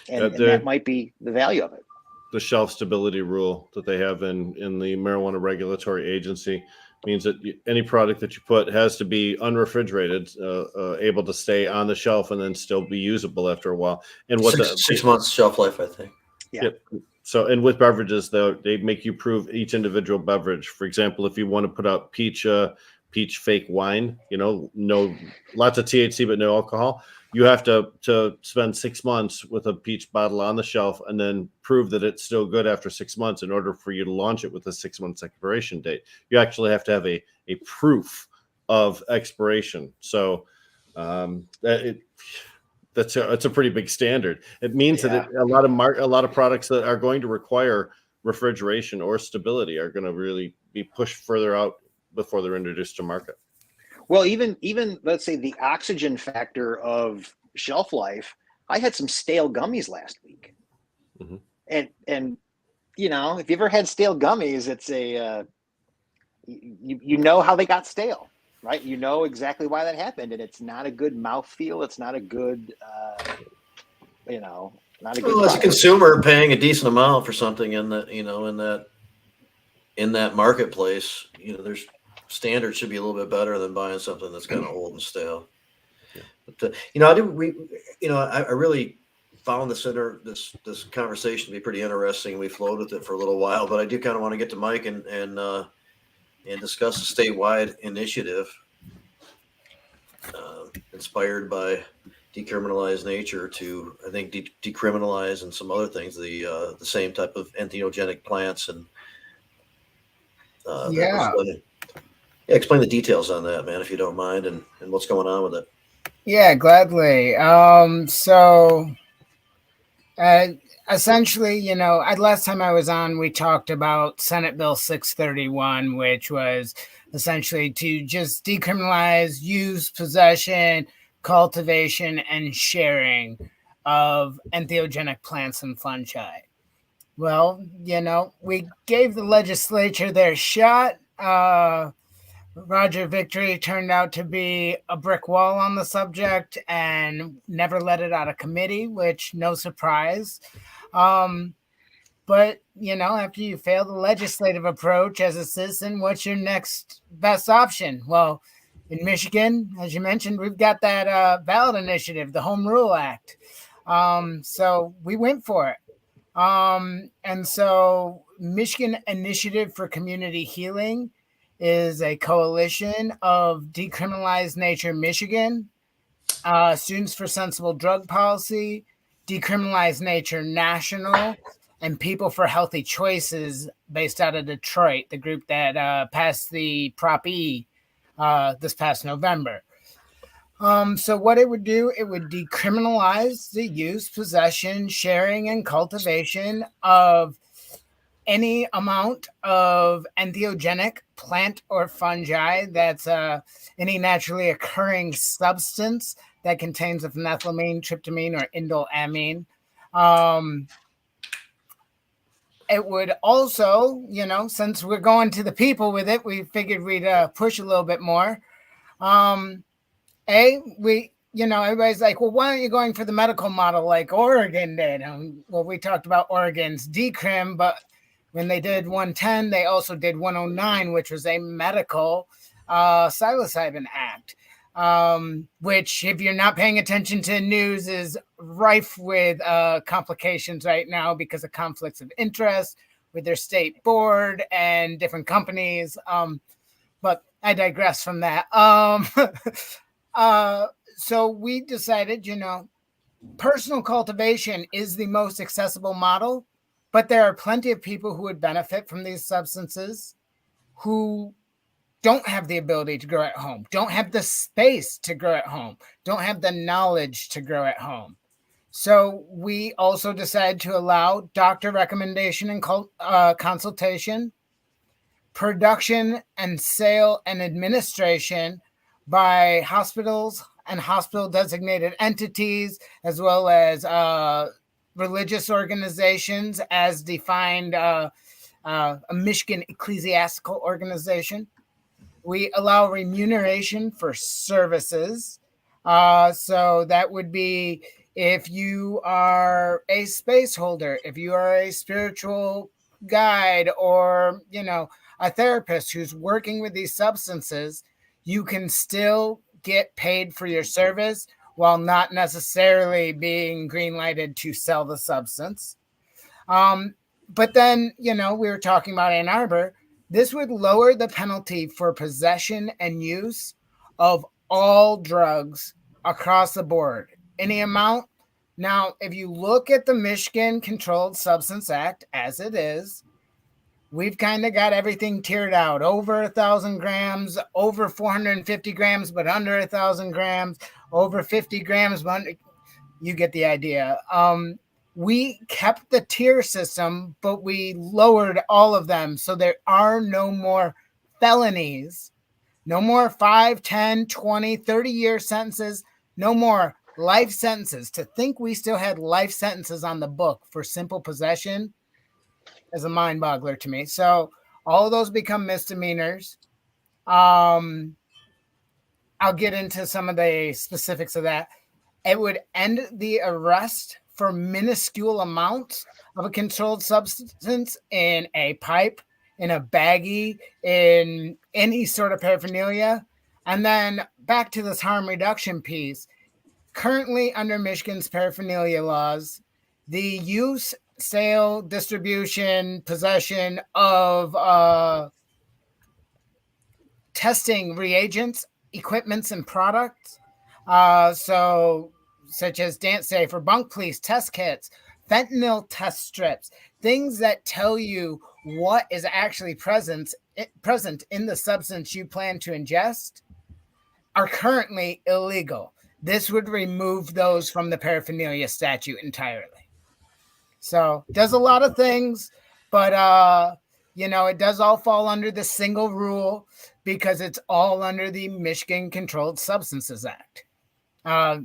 And that might be the value of it. The shelf stability rule that they have in the Marijuana Regulatory Agency means that any product that you put has to be unrefrigerated, able to stay on the shelf and then still be usable after a while. And what 6 months shelf life, I think. Yeah. Yep. So, and with beverages, they make you prove each individual beverage. For example, if you want to put out peach fake wine, no lots of THC but no alcohol, you have to spend 6 months with a peach bottle on the shelf and then prove that it's still good after 6 months in order for you to launch it with a 6 months expiration date. You actually have to have a proof of expiration. So it's a pretty big standard. It means that a lot of products that are going to require refrigeration or stability are going to really be pushed further out before they're introduced to market. Well, even let's say the oxygen factor of shelf life. I had some stale gummies last week, and if you ever had stale gummies, it's you know how they got stale, right? You know exactly why that happened, and it's not a good mouthfeel. It's not a good, not a good. Well, as a consumer, paying a decent amount for something in that marketplace, there's standards should be a little bit better than buying something that's kind of old and stale. Yeah. But I really found this conversation to be pretty interesting. We flowed with it for a little while, but I do kind of want to get to Myc and discuss a statewide initiative inspired by Decriminalize nature to, I think, decriminalize and some other things, the same type of entheogenic plants. And Yeah. Explain the details on that, man, if you don't mind, and what's going on with it. Yeah, gladly. Essentially, last time I was on, we talked about Senate Bill 631, which was essentially to just decriminalize use, possession, cultivation, and sharing of entheogenic plants and fungi. Well, we gave the legislature their shot. Roger Victory turned out to be a brick wall on the subject and never let it out of committee, which no surprise. But, after you fail the legislative approach as a citizen, what's your next best option? Well, in Michigan, as you mentioned, we've got that ballot initiative, the Home Rule Act. So we went for it. And so Michigan Initiative for Community Healing is a coalition of Decriminalize Nature Michigan, Students for Sensible Drug Policy, Decriminalize Nature National, and People for Healthy Choices based out of Detroit, the group that passed the Prop E this past November. So what it would do, it would decriminalize the use, possession, sharing, and cultivation of any amount of entheogenic plant or fungi that's any naturally occurring substance that contains phenethylamine, tryptamine, or indolamine. It would also, since we're going to the people with it, we figured we'd push a little bit more. Everybody's like, well, why aren't you going for the medical model like Oregon did? Well, we talked about Oregon's decrim, but when they did 110, they also did 109, which was a medical psilocybin act, which, if you're not paying attention to news, is rife with complications right now because of conflicts of interest with their state board and different companies. But I digress from that. So we decided, personal cultivation is the most accessible model, but there are plenty of people who would benefit from these substances who don't have the ability to grow at home, don't have the space to grow at home, don't have the knowledge to grow at home. So we also decided to allow doctor recommendation and consultation, production and sale and administration by hospitals and hospital designated entities, as well as religious organizations as defined a Michigan ecclesiastical organization. We allow remuneration for services. So that would be if you are a space holder, if you are a spiritual guide, or, a therapist who's working with these substances, you can still get paid for your service while not necessarily being green lighted to sell the substance. But then, we were talking about Ann Arbor. This would lower the penalty for possession and use of all drugs across the board, any amount. Now, if you look at the Michigan Controlled Substance Act as it is, we've kind of got everything tiered out: over 1,000 grams, over 450 grams, but under 1,000 grams, over 50 grams, but you get the idea. We kept the tier system, but we lowered all of them. So there are no more felonies, no more 5, 10, 20, 30-year sentences, no more life sentences. To think we still had life sentences on the book for simple possession is a mind boggler to me. So all of those become misdemeanors. I'll get into some of the specifics of that. It would end the arrest for minuscule amounts of a controlled substance in a pipe, in a baggie, in any sort of paraphernalia. And then back to this harm reduction piece. Currently, under Michigan's paraphernalia laws, the use, sale, distribution, possession of testing reagents, equipments, and products, such as Dance Safe or Bunk Police test kits, fentanyl test strips, things that tell you what is actually present in the substance you plan to ingest are currently illegal. This would remove those from the paraphernalia statute entirely. So it does a lot of things, but it does all fall under the single rule because it's all under the Michigan Controlled Substances Act. We're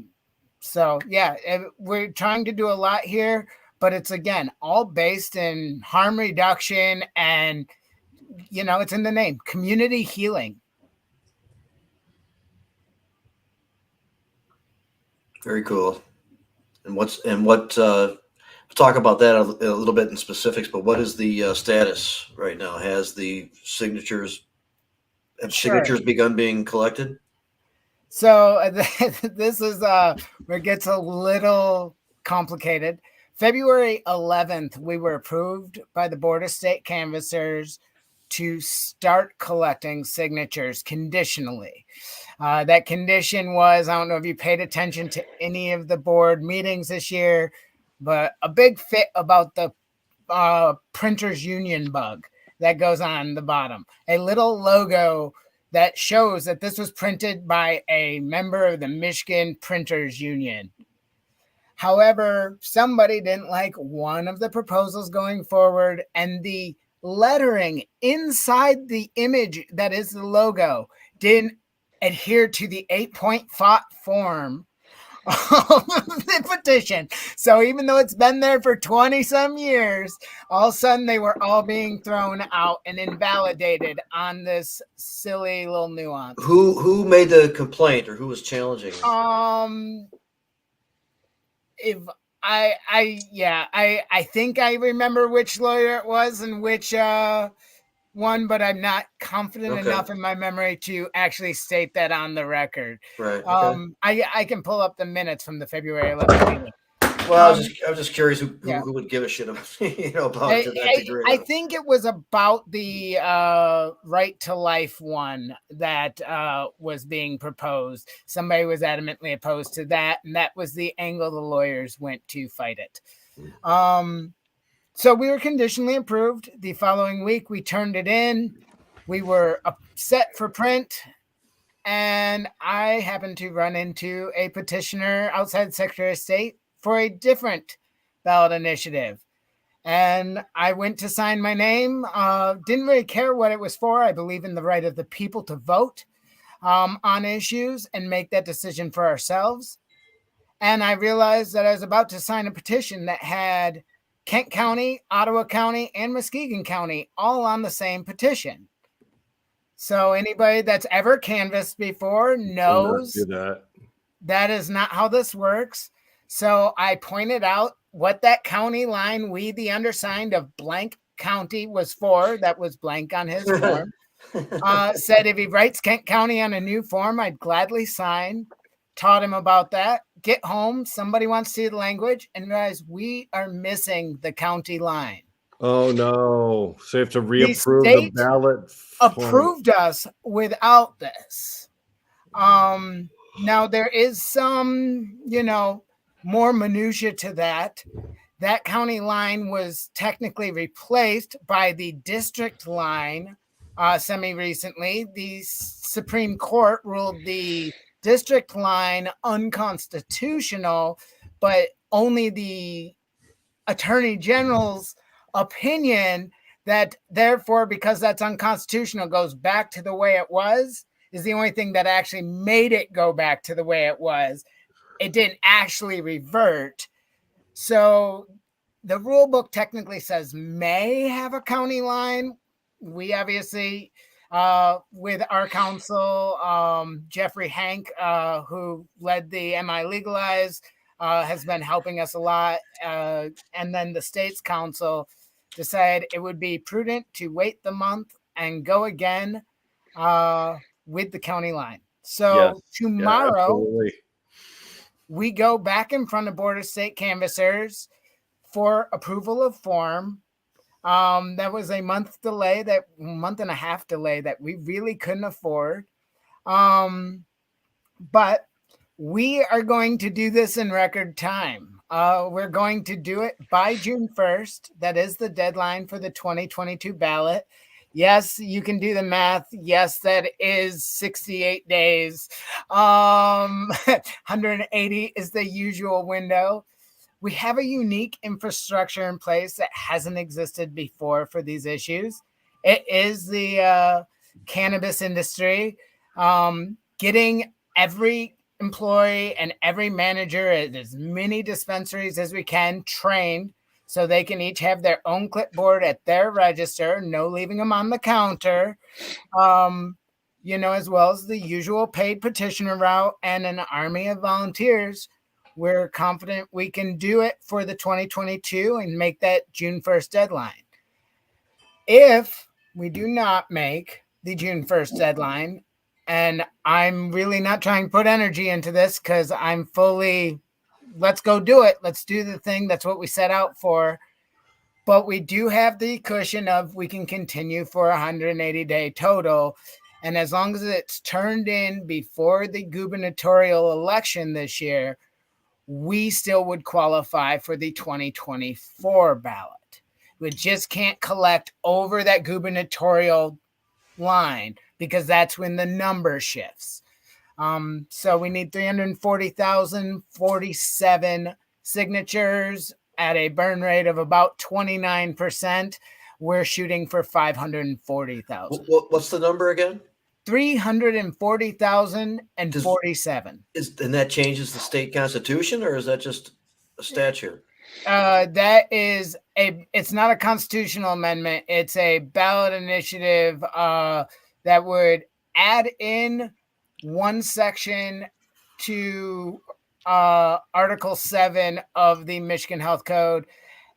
trying to do a lot here, but it's, again, all based in harm reduction and, it's in the name, community healing. Very cool. And what we'll talk about that a little bit in specifics, but what is the status right now? Have signatures begun being collected? So this is where it gets a little complicated. February 11th, we were approved by the Board of State Canvassers to start collecting signatures conditionally. That condition was, I don't know if you paid attention to any of the board meetings this year, but a big fit about the printers union bug that goes on the bottom. A little logo that shows that this was printed by a member of the Michigan Printers Union. However, somebody didn't like one of the proposals going forward, and the lettering inside the image that is the logo didn't adhere to the 8-point font form of the petition. So even though it's been there for 20 some years, all of a sudden they were all being thrown out and invalidated on this silly little nuance. Who made the complaint, or who was challenging? If I think I remember which lawyer it was and which one, but I'm not confident enough in my memory to actually state that on the record. Right. Okay. I can pull up the minutes from the February 11th meeting. Well, I was just curious who would give a shit about, about it to that degree. I think it was about the right to life one that was being proposed. Somebody was adamantly opposed to that, and that was the angle the lawyers went to fight it. So we were conditionally approved. The following week, we turned it in. We were set for print, and I happened to run into a petitioner outside Secretary of State for a different ballot initiative. And I went to sign my name. Didn't really care what it was for. I believe in the right of the people to vote on issues and make that decision for ourselves. And I realized that I was about to sign a petition that had Kent County, Ottawa County, and Muskegon County all on the same petition. So anybody that's ever canvassed before knows that is not how this works. So I pointed out what that county line, we, the undersigned of blank county, was for. That was blank on his form. Said if he writes Kent County on a new form, I'd gladly sign. Taught him about that. Get home. Somebody wants to see the language, and realize we are missing the county line. Oh, no. So you have to reapprove the ballot. Approved us without this. Now, there is some, more minutia to that. That county line was technically replaced by the district line semi-recently. The Supreme Court ruled the district line unconstitutional, but only the Attorney General's opinion that therefore, because that's unconstitutional, goes back to the way it was, is the only thing that actually made it go back to the way it was. It didn't actually revert. So the rule book technically says may have a county line. We obviously, with our counsel, Jeffrey Hank, who led the MI Legalize, has been helping us a lot. And then the state's council decided it would be prudent to wait the month and go again with the county line. So tomorrow, we go back in front of Board of State Canvassers for approval of form. That was a month and a half delay that we really couldn't afford. But we are going to do this in record time. We're going to do it by June 1st. That is the deadline for the 2022 ballot. Yes, you can do the math. Yes, that is 68 days. 180 is the usual window. We have a unique infrastructure in place that hasn't existed before for these issues. It is the cannabis industry. Getting every employee and every manager at as many dispensaries as we can trained so they can each have their own clipboard at their register, no leaving them on the counter, as well as the usual paid petitioner route and an army of volunteers. We're confident we can do it for the 2022 and make that June 1st deadline. If we do not make the June 1st deadline, and I'm really not trying to put energy into this because I'm fully, let's go do it. Let's do the thing. That's what we set out for. But we do have the cushion of we can continue for 180-day total. And as long as it's turned in before the gubernatorial election this year, we still would qualify for the 2024 ballot. We just can't collect over that gubernatorial line because that's when the number shifts. So we need 340,047 signatures at a burn rate of about 29%. We're shooting for 540,000. What's the number again? 340,047. And that changes the state constitution, or is that just a statute? It's not a constitutional amendment. It's a ballot initiative that would add in one section to Article 7 of the Michigan Health Code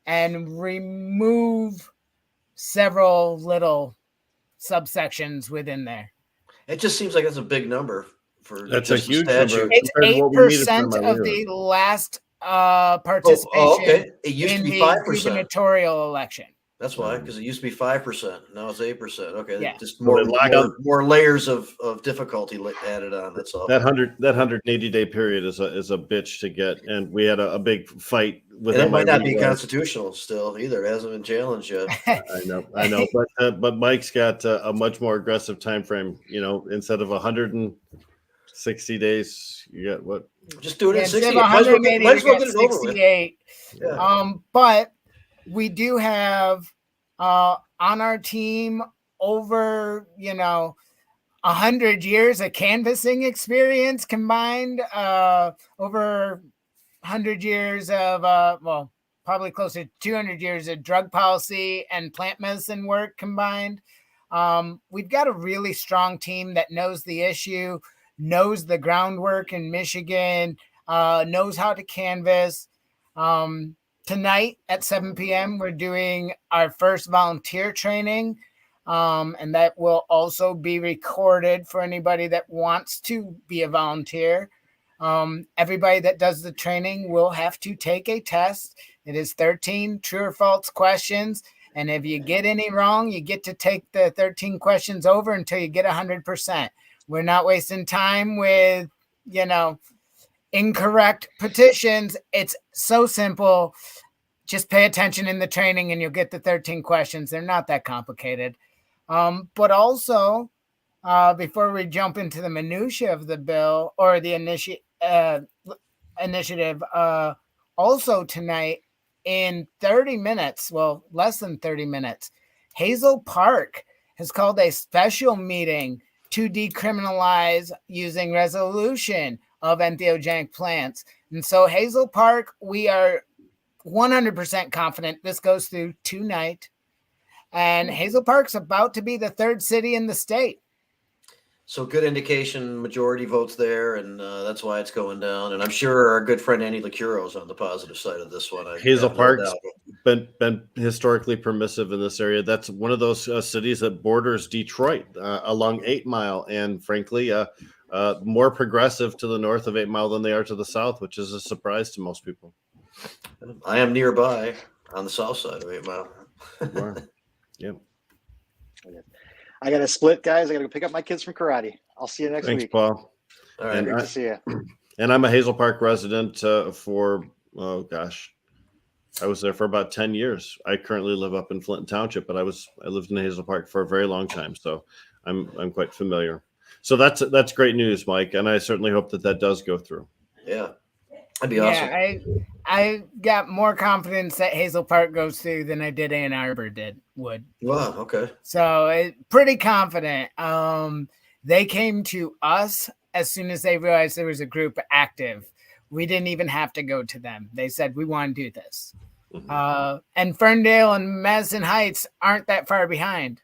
and remove several little subsections within there. It just seems like that's a big number for that's a huge number. It's 8% of the last participation okay. It used to be 5%. Gubernatorial election. That's why, because it used to be 5%. Now it's 8%. Okay, yeah. Just more layers of difficulty added on. That's all. That 180-day period is a bitch to get, and we had a big fight with. And it might not be constitutional still either. It hasn't been challenged yet. I know, but Mike's got a much more aggressive time frame. Instead of 160 days, you got what? Just do it in 60. 180, might as well get it over with. 68. Yeah. But we do have on our team over 100 years of canvassing experience combined, over 100 years of probably closer to 200 years of drug policy and plant medicine work combined. We've got a really strong team that knows the issue, knows the groundwork in Michigan, knows how to canvass. Tonight at 7 p.m., we're doing our first volunteer training, and that will also be recorded for anybody that wants to be a volunteer. Everybody that does the training will have to take a test. It is 13 true or false questions, and if you get any wrong, you get to take the 13 questions over until you get 100%. We're not wasting time with, incorrect petitions. It's so simple. Just pay attention in the training and you'll get the 13 questions. They're not that complicated. But also, before we jump into the minutia of the bill or the initiative, also tonight in 30 minutes, well, less than 30 minutes, Hazel Park has called a special meeting to decriminalize using resolution of entheogenic plants. And so Hazel Park, we are 100% confident this goes through tonight. And Hazel Park's about to be the third city in the state. So good indication, majority votes there, and that's why it's going down. And I'm sure our good friend Annie LaCuro's on the positive side of this one. Hazel Park's been historically permissive in this area. That's one of those cities that borders Detroit along 8 Mile, and frankly, more progressive to the north of 8 Mile than they are to the south, which is a surprise to most people. I am nearby on the south side of 8 Mile. Yep. I got to split, guys. I got to go pick up my kids from karate. I'll see you next week. Thanks, Paul. All right. Great to see you. And I'm a Hazel Park resident for Oh gosh, I was there for about 10 years. I currently live up in Flint Township, but I lived in Hazel Park for a very long time, so I'm quite familiar. So that's great news, Myc, and I certainly hope that does go through. Yeah, that'd be awesome. I got more confidence that Hazel Park goes through than I did Arbor would. Wow. Okay. So pretty confident. They came to us as soon as they realized there was a group active. We didn't even have to go to them. They said, we want to do this. Mm-hmm. And Ferndale and Madison Heights aren't that far behind.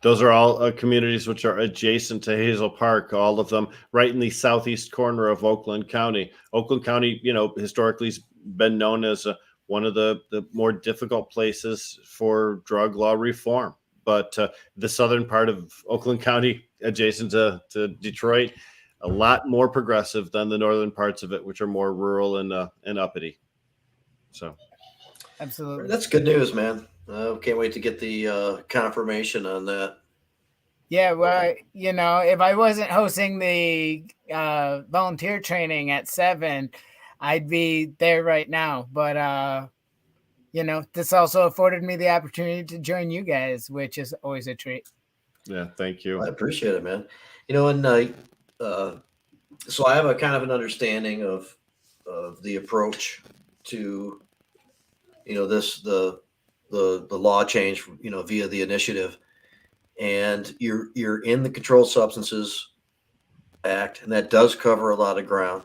Those are all communities which are adjacent to Hazel Park, all of them right in the southeast corner of Oakland County. Oakland County, historically has been known as one of the more difficult places for drug law reform. But the southern part of Oakland County, adjacent to Detroit, a lot more progressive than the northern parts of it, which are more rural and uppity. So, absolutely, that's good news, man. Can't wait to get the confirmation on that. Yeah, well, if I wasn't hosting the volunteer training at 7, I'd be there right now. But this also afforded me the opportunity to join you guys, which is always a treat. Yeah, thank you. I appreciate it, man. And so I have a kind of an understanding of the approach to the law change via the initiative, and you're in the Controlled Substances Act, and that does cover a lot of ground.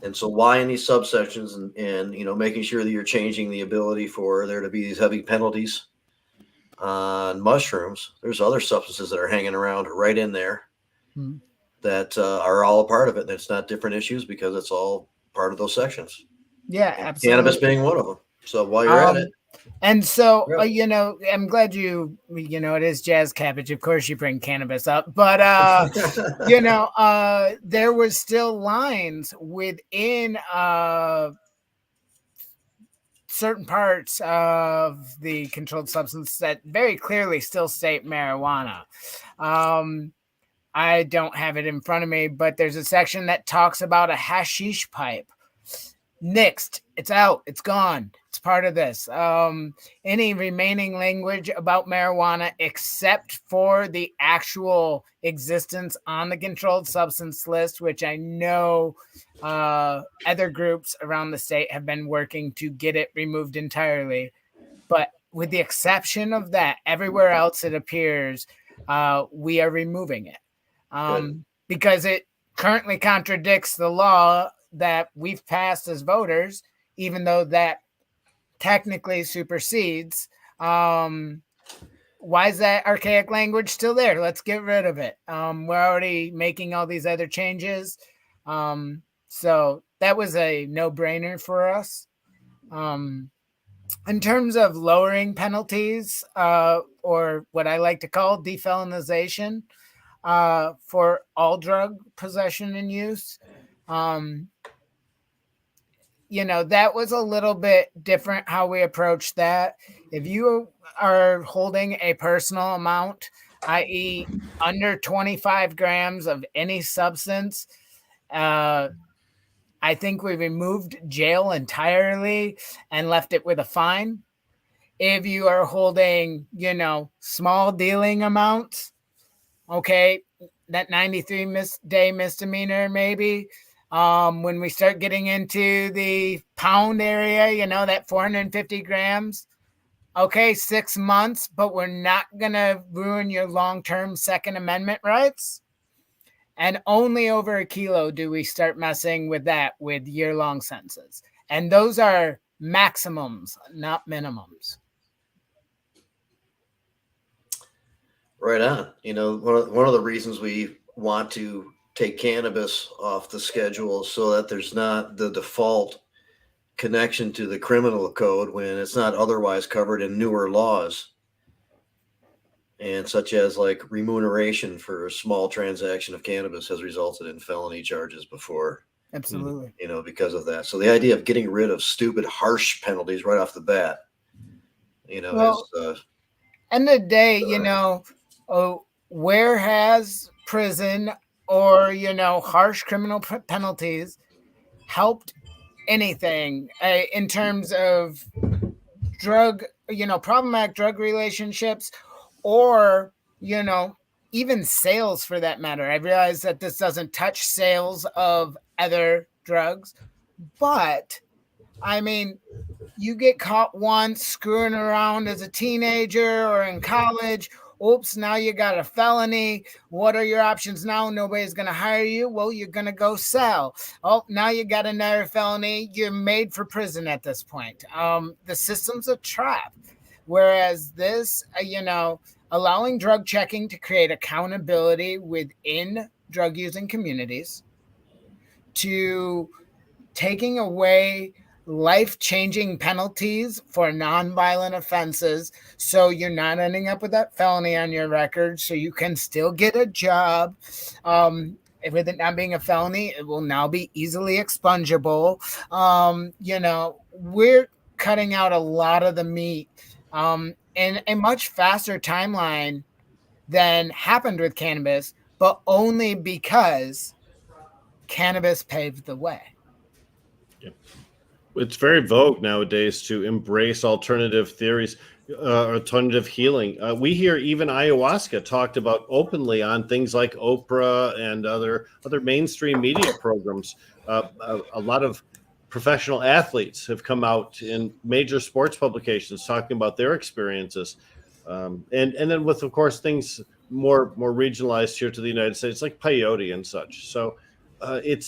And so why in these subsections and making sure that you're changing the ability for there to be these heavy penalties on mushrooms, there's other substances that are hanging around right in there that are all a part of it. And it's not different issues because it's all part of those sections. Yeah, absolutely. Cannabis being one of them. So while you're at it. And so, I'm glad it is Jazz Cabbage. Of course you bring cannabis up, but, there was still lines within certain parts of the controlled substance that very clearly still state marijuana. I don't have it in front of me, but there's a section that talks about a hashish pipe. Nixed. It's out. It's gone. It's part of this. Any remaining language about marijuana, except for the actual existence on the controlled substance list, which I know other groups around the state have been working to get it removed entirely. But with the exception of that, everywhere else it appears we are removing it because it currently contradicts the law that we've passed as voters, even though that technically supersedes. Why is that archaic language still there? Let's get rid of it. We're already making all these other changes. So that was a no-brainer for us. In terms of lowering penalties, or what I like to call defelonization for all drug possession and use, that was a little bit different how we approached that. If you are holding a personal amount, i.e. under 25 grams of any substance, I think we removed jail entirely and left it with a fine. If you are holding, small dealing amounts, okay, that 93-day misdemeanor maybe. When we start getting into the pound area, that 450 grams, okay, 6 months, but we're not going to ruin your long-term Second Amendment rights. And only over a kilo do we start messing with that with year-long sentences. And those are maximums, not minimums. Right on. One of the reasons we want to take cannabis off the schedule so that there's not the default connection to the criminal code when it's not otherwise covered in newer laws, and such as like remuneration for a small transaction of cannabis has resulted in felony charges before. Absolutely. Because of that. So the idea of getting rid of stupid, harsh penalties right off the bat, is end of the day, where has prison or, harsh criminal penalties helped anything in terms of drug, problematic drug relationships, or, even sales for that matter. I realize that this doesn't touch sales of other drugs, but I mean, you get caught once screwing around as a teenager or in college. Oops, now you got a felony. What are your options now? Nobody's going to hire you. Well, you're going to go sell. Oh, now you got another felony. You're made for prison at this point. The system's a trap. Whereas this, allowing drug checking to create accountability within drug using communities, to taking away life-changing penalties for non-violent offenses, so you're not ending up with that felony on your record, so you can still get a job. With it not being a felony, it will now be easily expungible. We're cutting out a lot of the meat in a much faster timeline than happened with cannabis, but only because cannabis paved the way. It's very vogue nowadays to embrace alternative theories, alternative healing. We hear even ayahuasca talked about openly on things like Oprah and other mainstream media programs. A lot of professional athletes have come out in major sports publications talking about their experiences. And then with, of course, things more regionalized here to the United States, like peyote and such. So it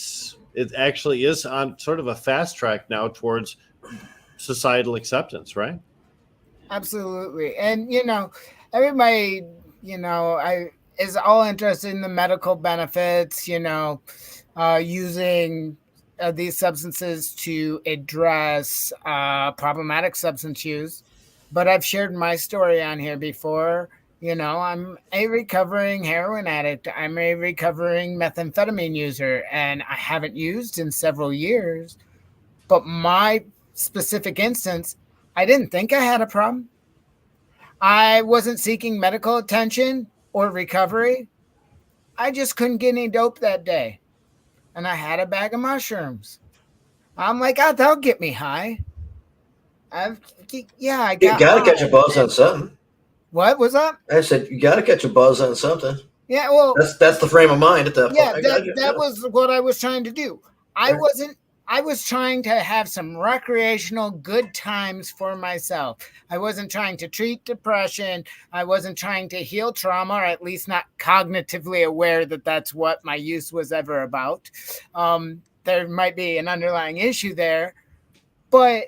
actually is on sort of a fast track now towards societal acceptance, right? Absolutely. And, everybody, is all interested in the medical benefits, using these substances to address problematic substance use. But I've shared my story on here before. I'm a recovering heroin addict. I'm a recovering methamphetamine user, and I haven't used in several years. But my specific instance, I didn't think I had a problem. I wasn't seeking medical attention or recovery. I just couldn't get any dope that day. And I had a bag of mushrooms. I'm like, that'll get me high. I got. You gotta catch a buzz on something. What was that? I said you gotta catch a buzz on something. Yeah, well, that's the frame of mind at that point. Yeah, that was what I was trying to do. I was trying to have some recreational good times for myself. I wasn't trying to treat depression. I wasn't trying to heal trauma, or at least not cognitively aware that that's what my use was ever about. There might be an underlying issue there, but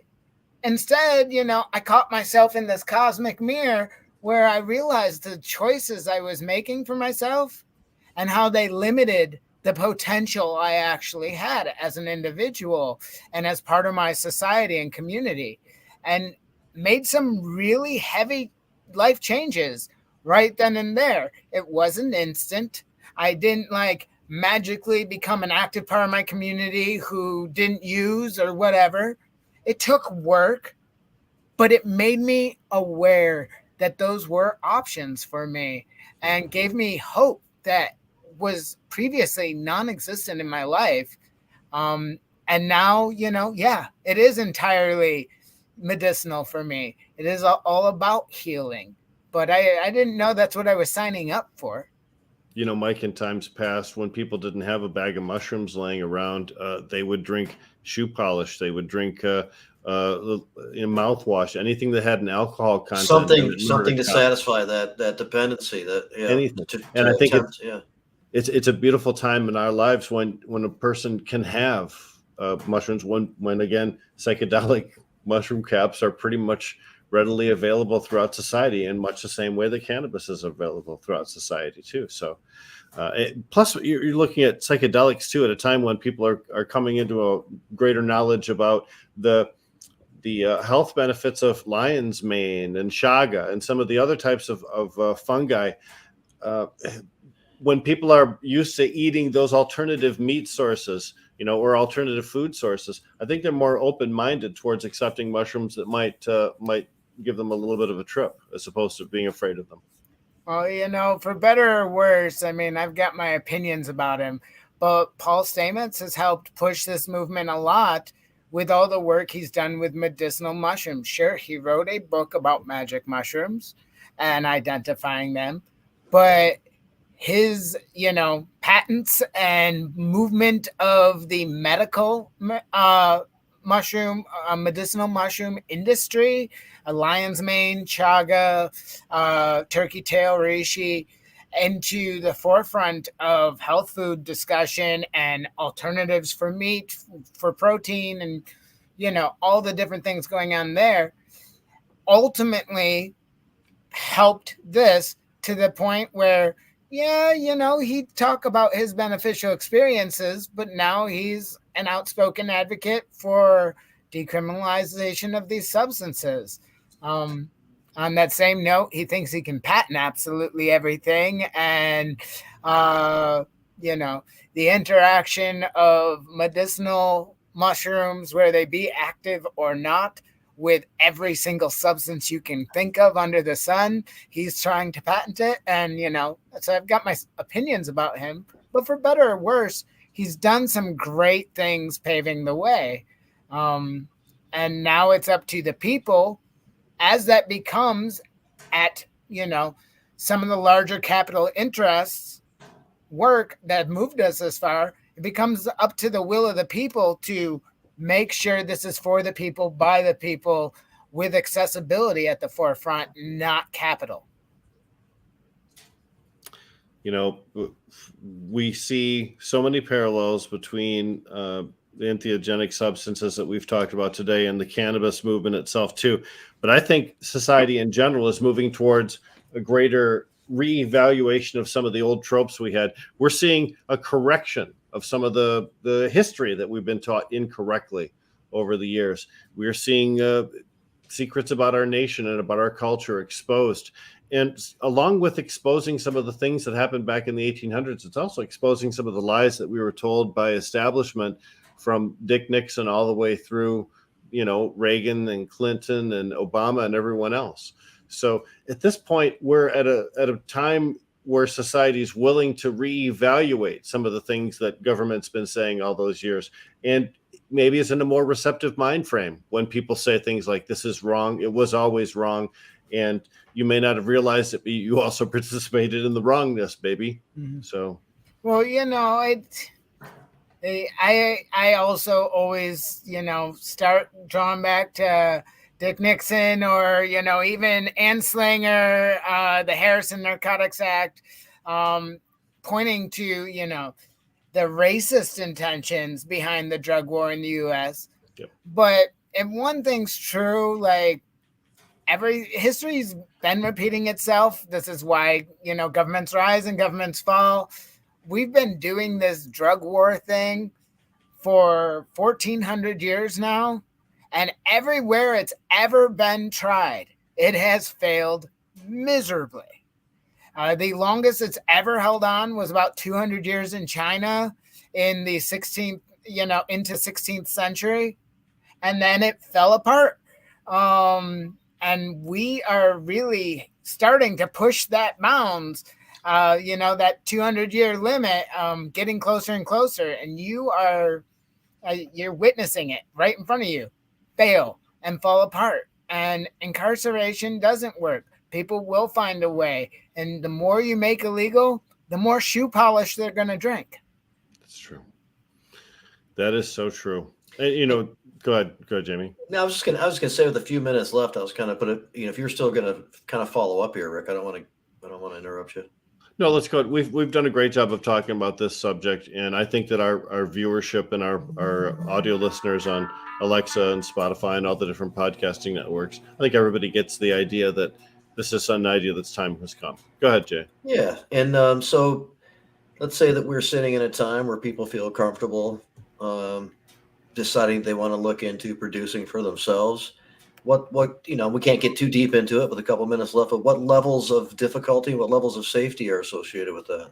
instead, I caught myself in this cosmic mirror where I realized the choices I was making for myself and how they limited the potential I actually had as an individual and as part of my society and community, and made some really heavy life changes right then and there. It wasn't instant. I didn't magically become an active part of my community who didn't use or whatever. It took work, but it made me aware that those were options for me and gave me hope that was previously non-existent in my life. And now, it is entirely medicinal for me. It is all about healing, but I didn't know that's what I was signing up for. Myc, in times past, when people didn't have a bag of mushrooms laying around, they would drink shoe polish. They would drink mouthwash, anything that had an alcohol content. Something to satisfy that dependency. Anything. And I think it's a beautiful time in our lives when a person can have mushrooms. When again, psychedelic mushroom caps are pretty much readily available throughout society, in much the same way that cannabis is available throughout society too. So, plus you're looking at psychedelics too at a time when people are coming into a greater knowledge about the health benefits of lion's mane and chaga and some of the other types of fungi. When people are used to eating those alternative meat sources, or alternative food sources, I think they're more open-minded towards accepting mushrooms that might give them a little bit of a trip, as opposed to being afraid of them. Well, for better or worse, I've got my opinions about him, but Paul Stamets has helped push this movement a lot with all the work he's done with medicinal mushrooms. Sure, he wrote a book about magic mushrooms and identifying them, but his, patents and movement of the medical medicinal mushroom industry, lion's mane, chaga, turkey tail reishi, into the forefront of health food discussion and alternatives for meat, for protein, and all the different things going on there, ultimately helped this to the point where, he'd talk about his beneficial experiences, but now he's an outspoken advocate for decriminalization of these substances. On that same note, he thinks he can patent absolutely everything. And, the interaction of medicinal mushrooms, where they be active or not, with every single substance you can think of under the sun, he's trying to patent it. And, so I've got my opinions about him, but for better or worse, he's done some great things paving the way. And now it's up to the people, as that becomes at, some of the larger capital interests work that moved us this far, it becomes up to the will of the people to make sure this is for the people, by the people, with accessibility at the forefront, not capital. We see so many parallels between the entheogenic substances that we've talked about today and the cannabis movement itself too. But I think society in general is moving towards a greater reevaluation of some of the old tropes we had. We're seeing a correction of some of the history that we've been taught incorrectly over the years. We're seeing secrets about our nation and about our culture exposed. And along with exposing some of the things that happened back in the 1800s, it's also exposing some of the lies that we were told by establishment, from Dick Nixon all the way through, Reagan and Clinton and Obama and everyone else. So at this point, we're at a time where society is willing to reevaluate some of the things that government's been saying all those years, and maybe is in a more receptive mind frame when people say things like, this is wrong, it was always wrong, and you may not have realized it, but you also participated in the wrongness, baby. Mm-hmm. So, well, I also always, start drawing back to Dick Nixon, or, even Anslinger, the Harrison Narcotics Act, pointing to, the racist intentions behind the drug war in the U.S. Yep. But if one thing's true, like, history's been repeating itself. This is why, governments rise and governments fall. We've been doing this drug war thing for 1,400 years now. And everywhere it's ever been tried, it has failed miserably. The longest it's ever held on was about 200 years in China in the 16th, into 16th century. And then it fell apart. And we are really starting to push that bounds, that 200-year limit, getting closer and closer. And you're witnessing it right in front of you fail and fall apart. And incarceration doesn't work. People will find a way. And the more you make illegal, the more shoe polish they're going to drink. That's true. That is so true. Go ahead, Jamie. No, I was gonna say, with a few minutes left, I was kind of if you're still gonna kind of follow up here, Rick, I don't want to interrupt you. No, let's go. We've done a great job of talking about this subject, and I think that our viewership and our audio listeners on Alexa and Spotify and all the different podcasting networks, I think everybody gets the idea that this is an idea that's time has come. Go ahead, Jay. Yeah, and so let's say that we're sitting in a time where people feel comfortable deciding they want to look into producing for themselves. What we can't get too deep into it with a couple minutes left, but what levels of difficulty, what levels of safety are associated with that?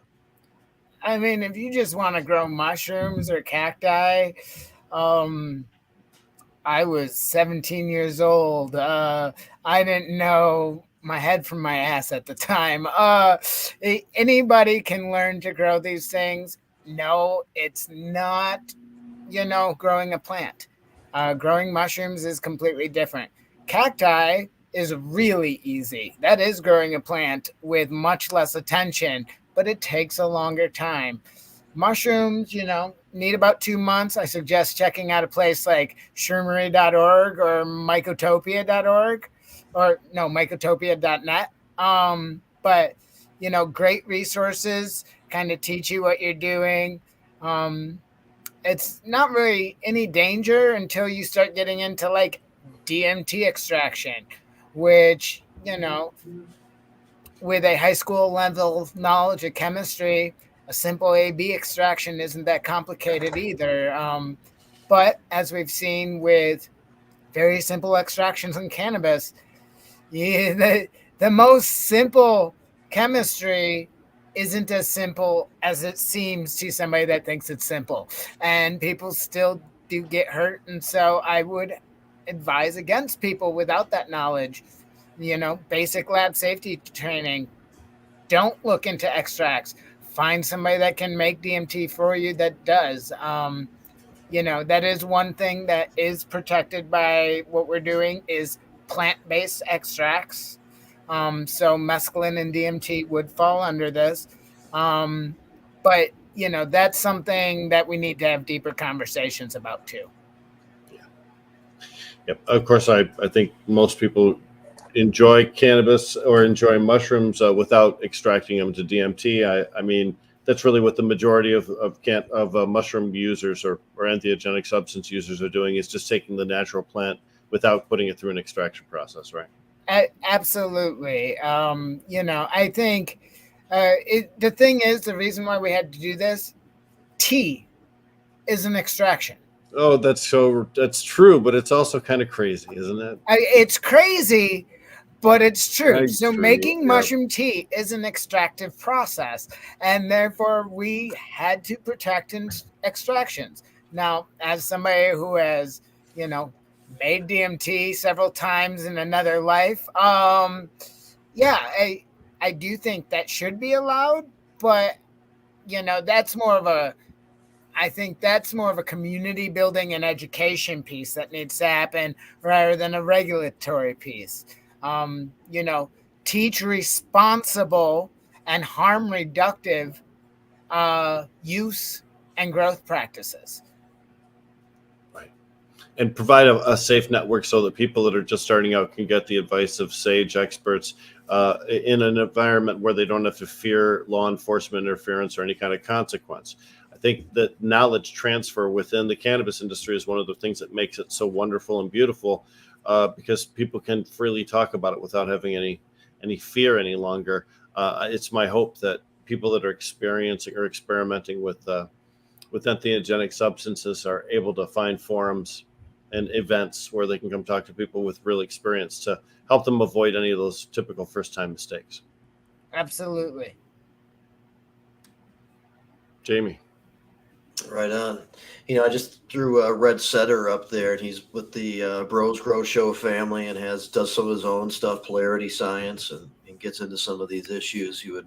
I mean, if you just want to grow mushrooms or cacti, I was 17 years old. I didn't know my head from my ass at the time. Anybody can learn to grow these things. No, it's not, growing a plant. Growing mushrooms is completely different. Cacti is really easy. That is growing a plant with much less attention, but it takes a longer time. Mushrooms, need about 2 months. I suggest checking out a place like shroomery.org or mycotopia.org or no, mycotopia.net. But, great resources kind of teach you what you're doing. It's not really any danger until you start getting into like DMT extraction, which, with a high school level knowledge of chemistry, a simple AB extraction isn't that complicated either. But as we've seen with very simple extractions in cannabis, the most simple chemistry isn't as simple as it seems to somebody that thinks it's simple. And people still do get hurt. And so I would advise against people without that knowledge. Basic lab safety training. Don't look into extracts. Find somebody that can make DMT for you that does. That is one thing that is protected by what we're doing is plant-based extracts. So mescaline and DMT would fall under this. But, that's something that we need to have deeper conversations about too. Yeah. Yep. Of course, I think most people enjoy cannabis or enjoy mushrooms without extracting them to DMT. I mean, that's really what the majority of mushroom users or entheogenic substance users are doing, is just taking the natural plant without putting it through an extraction process, right? Absolutely. I think the thing is, the reason why we had to do this, tea is an extraction. Oh, that's true, but it's also kind of crazy, isn't it? It's crazy, but it's true. Making mushroom tea is an extractive process, and therefore we had to protect extractions. Now, as somebody who has, made DMT several times in another life, I do think that should be allowed, but that's more of a community building and education piece that needs to happen rather than a regulatory piece. Teach responsible and harm reductive use and growth practices. Right. And provide a safe network so that people that are just starting out can get the advice of sage experts in an environment where they don't have to fear law enforcement interference or any kind of consequence. I think that knowledge transfer within the cannabis industry is one of the things that makes it so wonderful and beautiful, because people can freely talk about it without having any fear any longer. It's my hope that people that are experiencing or experimenting with entheogenic substances are able to find forums and events where they can come talk to people with real experience to help them avoid any of those typical first-time mistakes. Absolutely. Jamie. Right on. I just threw Red Setter up there, and he's with the Bros Grow Show family and does some of his own stuff, polarity science, and gets into some of these issues. You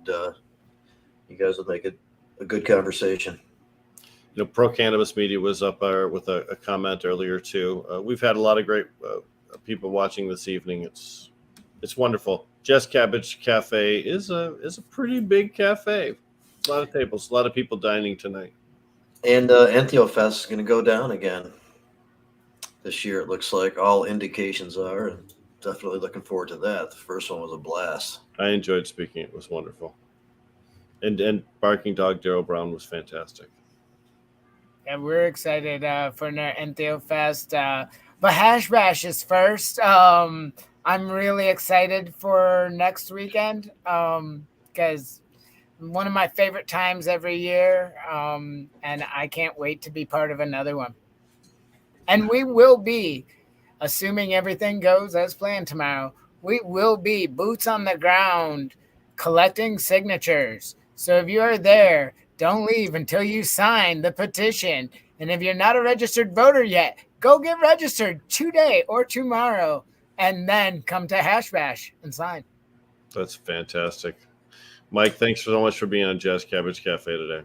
guys would make a good conversation. Pro Cannabis Media was up with a comment earlier too. We've had a lot of great people watching this evening. It's wonderful. Jazz Cabbage Cafe is a pretty big cafe. A lot of tables, a lot of people dining tonight. And Entheo Fest is going to go down again this year. It looks like all indications are, and definitely looking forward to that. The first one was a blast. I enjoyed speaking. It was wonderful. And Barking Dog Daryl Brown was fantastic. And we're excited for Entheo Fest. But Hash Bash is first. I'm really excited for next weekend because one of my favorite times every year. And I can't wait to be part of another one. And we will be, assuming everything goes as planned tomorrow, we will be boots on the ground collecting signatures. So if you are there, don't leave until you sign the petition. And if you're not a registered voter yet, go get registered today or tomorrow, and then come to Hash Bash and sign. That's fantastic. Myc, thanks so much for being on Jazz Cabbage Cafe today.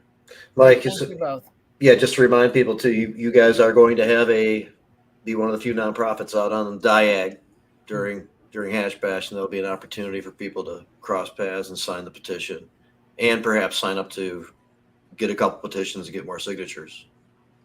Myc, Thank you both. Yeah, just to remind people too, you guys are going to have a be one of the few nonprofits out on the Diag during Hash Bash, and there'll be an opportunity for people to cross paths and sign the petition, and perhaps sign up to get a couple petitions and get more signatures.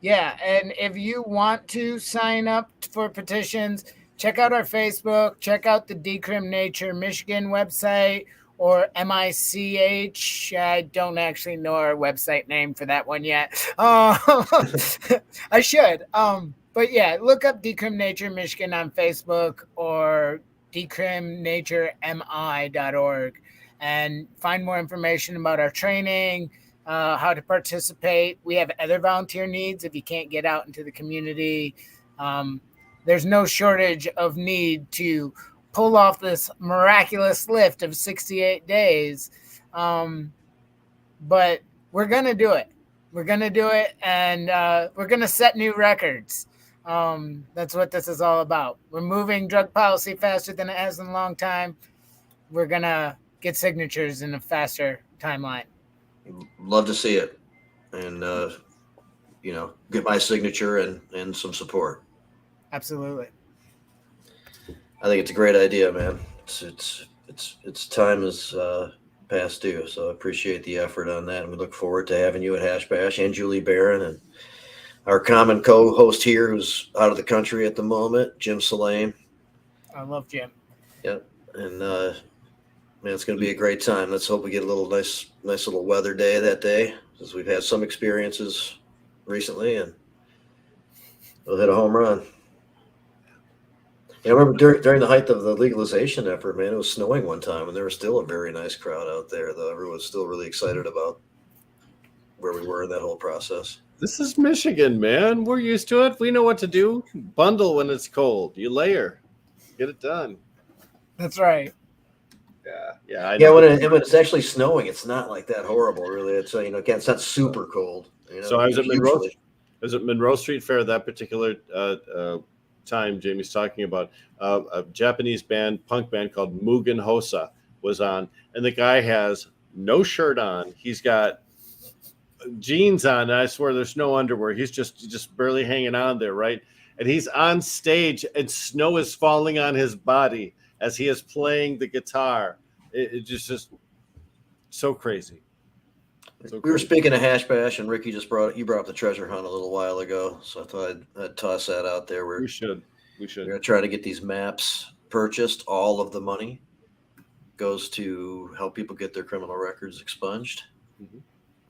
Yeah, and if you want to sign up for petitions, check out our Facebook, check out the Decrim Nature Michigan website, or MICH. I don't actually know our website name for that one yet. I should. But yeah, look up Decrim Nature Michigan on Facebook or decrimnaturemi.org and find more information about our training, how to participate. We have other volunteer needs if you can't get out into the community. There's no shortage of need to pull off this miraculous lift of 68 days. But we're going to do it. We're going to do it, and we're going to set new records. That's what this is all about. We're moving drug policy faster than it has in a long time. We're going to get signatures in a faster timeline. Love to see it, and get my signature and some support. Absolutely. I think it's a great idea, man. It's time is past due, so I appreciate the effort on that, and we look forward to having you at Hash Bash, and Julie Barron, and our common co-host here who's out of the country at the moment, Jim Salame. I love Jim. Yep, and man, it's going to be a great time. Let's hope we get a little nice little weather day that day, because we've had some experiences recently, and we'll hit a home run. I remember during the height of the legalization effort, man, it was snowing one time, and there was still a very nice crowd out there, though. Everyone was still really excited about where we were in that whole process. This is Michigan, man. We're used to it. We know what to do. Bundle when it's cold. You layer. Get it done. That's right. Yeah. I Yeah, know. when it's actually snowing, it's not like that horrible, really. It's again, it's not super cold. So I was at Monroe. I was at Monroe Street Fair that particular time Jamie's talking about. A Japanese punk band called Mugen Hosa was on, and the guy has no shirt on. He's got jeans on, and I swear there's no underwear. He's just barely hanging on there, right? And he's on stage, and snow is falling on his body as he is playing the guitar. It's just so crazy. We were speaking of Hash Bash, and Ricky you brought up the treasure hunt a little while ago, so I thought I'd toss that out there. We should. We're going to try to get these maps purchased. All of the money goes to help people get their criminal records expunged. Mm-hmm.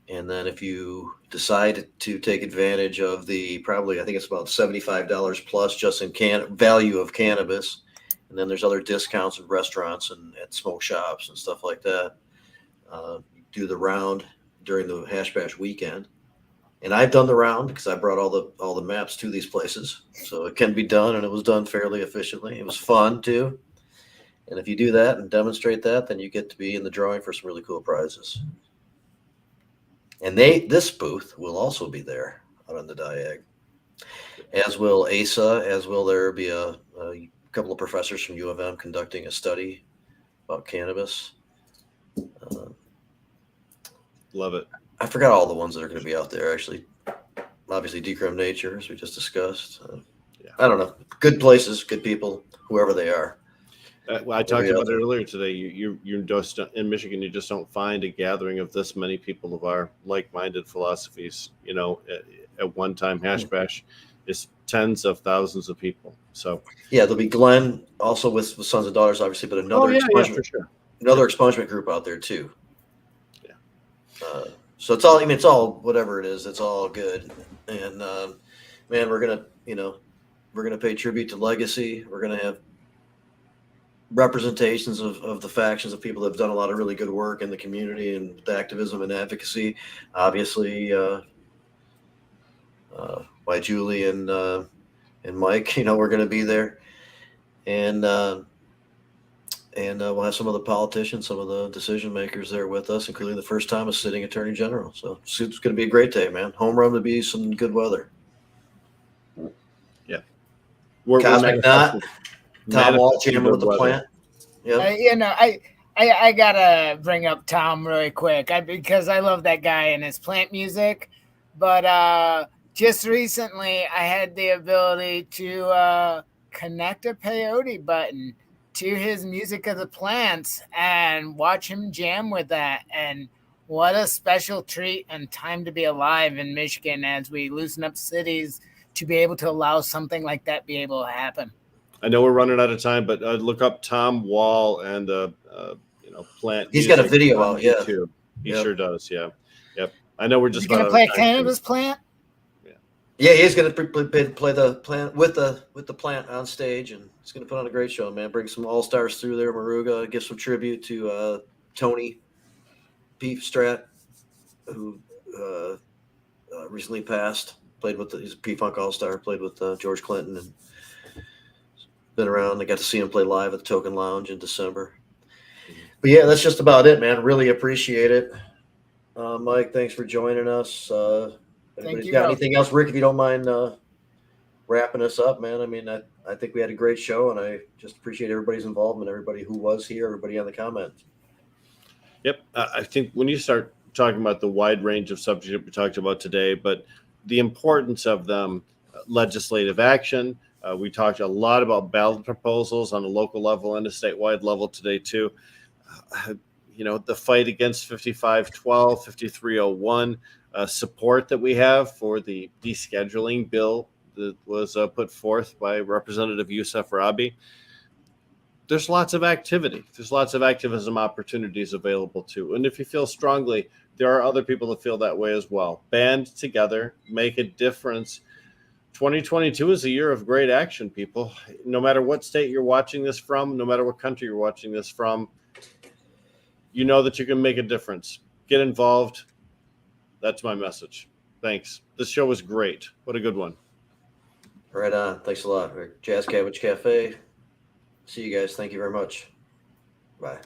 And then if you decide to take advantage of I think it's about $75 plus just in value of cannabis, and then there's other discounts in restaurants and at smoke shops and stuff like that. Do the round during the Hash Bash weekend, and I've done the round because I brought all the maps to these places, so it can be done, and it was done fairly efficiently. It was fun too, and if you do that and demonstrate that, then you get to be in the drawing for some really cool prizes. And this booth will also be there out on the Diag, as will ASA, as will there be a couple of professors from U of M conducting a study about cannabis. Love it. I forgot all the ones that are going to be out there, actually. Obviously, Decrim Nature, as we just discussed. I don't know. Good places, good people, whoever they are. I talked about it earlier today. You just in Michigan, you just don't find a gathering of this many people of our like-minded philosophies. At one time, Hash Bash is tens of thousands of people. So there'll be Glenn also with Sons and Daughters, obviously, but another expungement group out there too. So it's all whatever it is, it's all good. And man, we're gonna pay tribute to legacy. We're gonna have representations of the factions of people that have done a lot of really good work in the community and the activism and advocacy. Obviously, by Julie and Mike, we're going to be there, and we'll have some of the politicians, some of the decision makers there with us, including the first time a sitting attorney general. So it's going to be a great day, man. Home run to be some good weather. Yeah. Cosmic Knot. Tom Wall jamming with the plant. Yeah. I gotta bring up Tom really quick because I love that guy and his plant music. But just recently I had the ability to connect a peyote button to his Music of the Plants and watch him jam with that. And what a special treat and time to be alive in Michigan as we loosen up cities to be able to allow something like that be able to happen. I know we're running out of time, but look up Tom Wall and plant. He's got a video out, yeah. YouTube. He sure does, yeah. Yep. I know we're just going to play a cannabis plant. Yeah, he's going to play the plant with the plant on stage, and he's going to put on a great show, man. Bring some all stars through there, Maruga. Give some tribute to Tony P. Strat, who recently passed. He's a P-Funk all-star. Played with George Clinton, and been around. I got to see him play live at the Token Lounge in December. But yeah, that's just about it, man. Really appreciate it. Myc, thanks for joining us. Thank you. Got anything else, Rick, if you don't mind wrapping us up, man? I mean, I think we had a great show, and I just appreciate everybody's involvement, everybody who was here, everybody on the comments. Yep. I think when you start talking about the wide range of subjects that we talked about today, but the importance of them, legislative action. We talked a lot about ballot proposals on a local level and a statewide level today, too. The fight against 5512, 5301, support that we have for the descheduling bill that was put forth by Representative Youssef Rabi. There's lots of activity. There's lots of activism opportunities available too. And if you feel strongly, there are other people that feel that way as well. Band together, make a difference. 2022 is a year of great action, people. No matter what state you're watching this from, no matter what country you're watching this from, you know that you can make a difference. Get involved. That's my message. Thanks. This show was great. What a good one. Right on. Thanks a lot, Rick. Jazz Cabbage Cafe. See you guys. Thank you very much. Bye.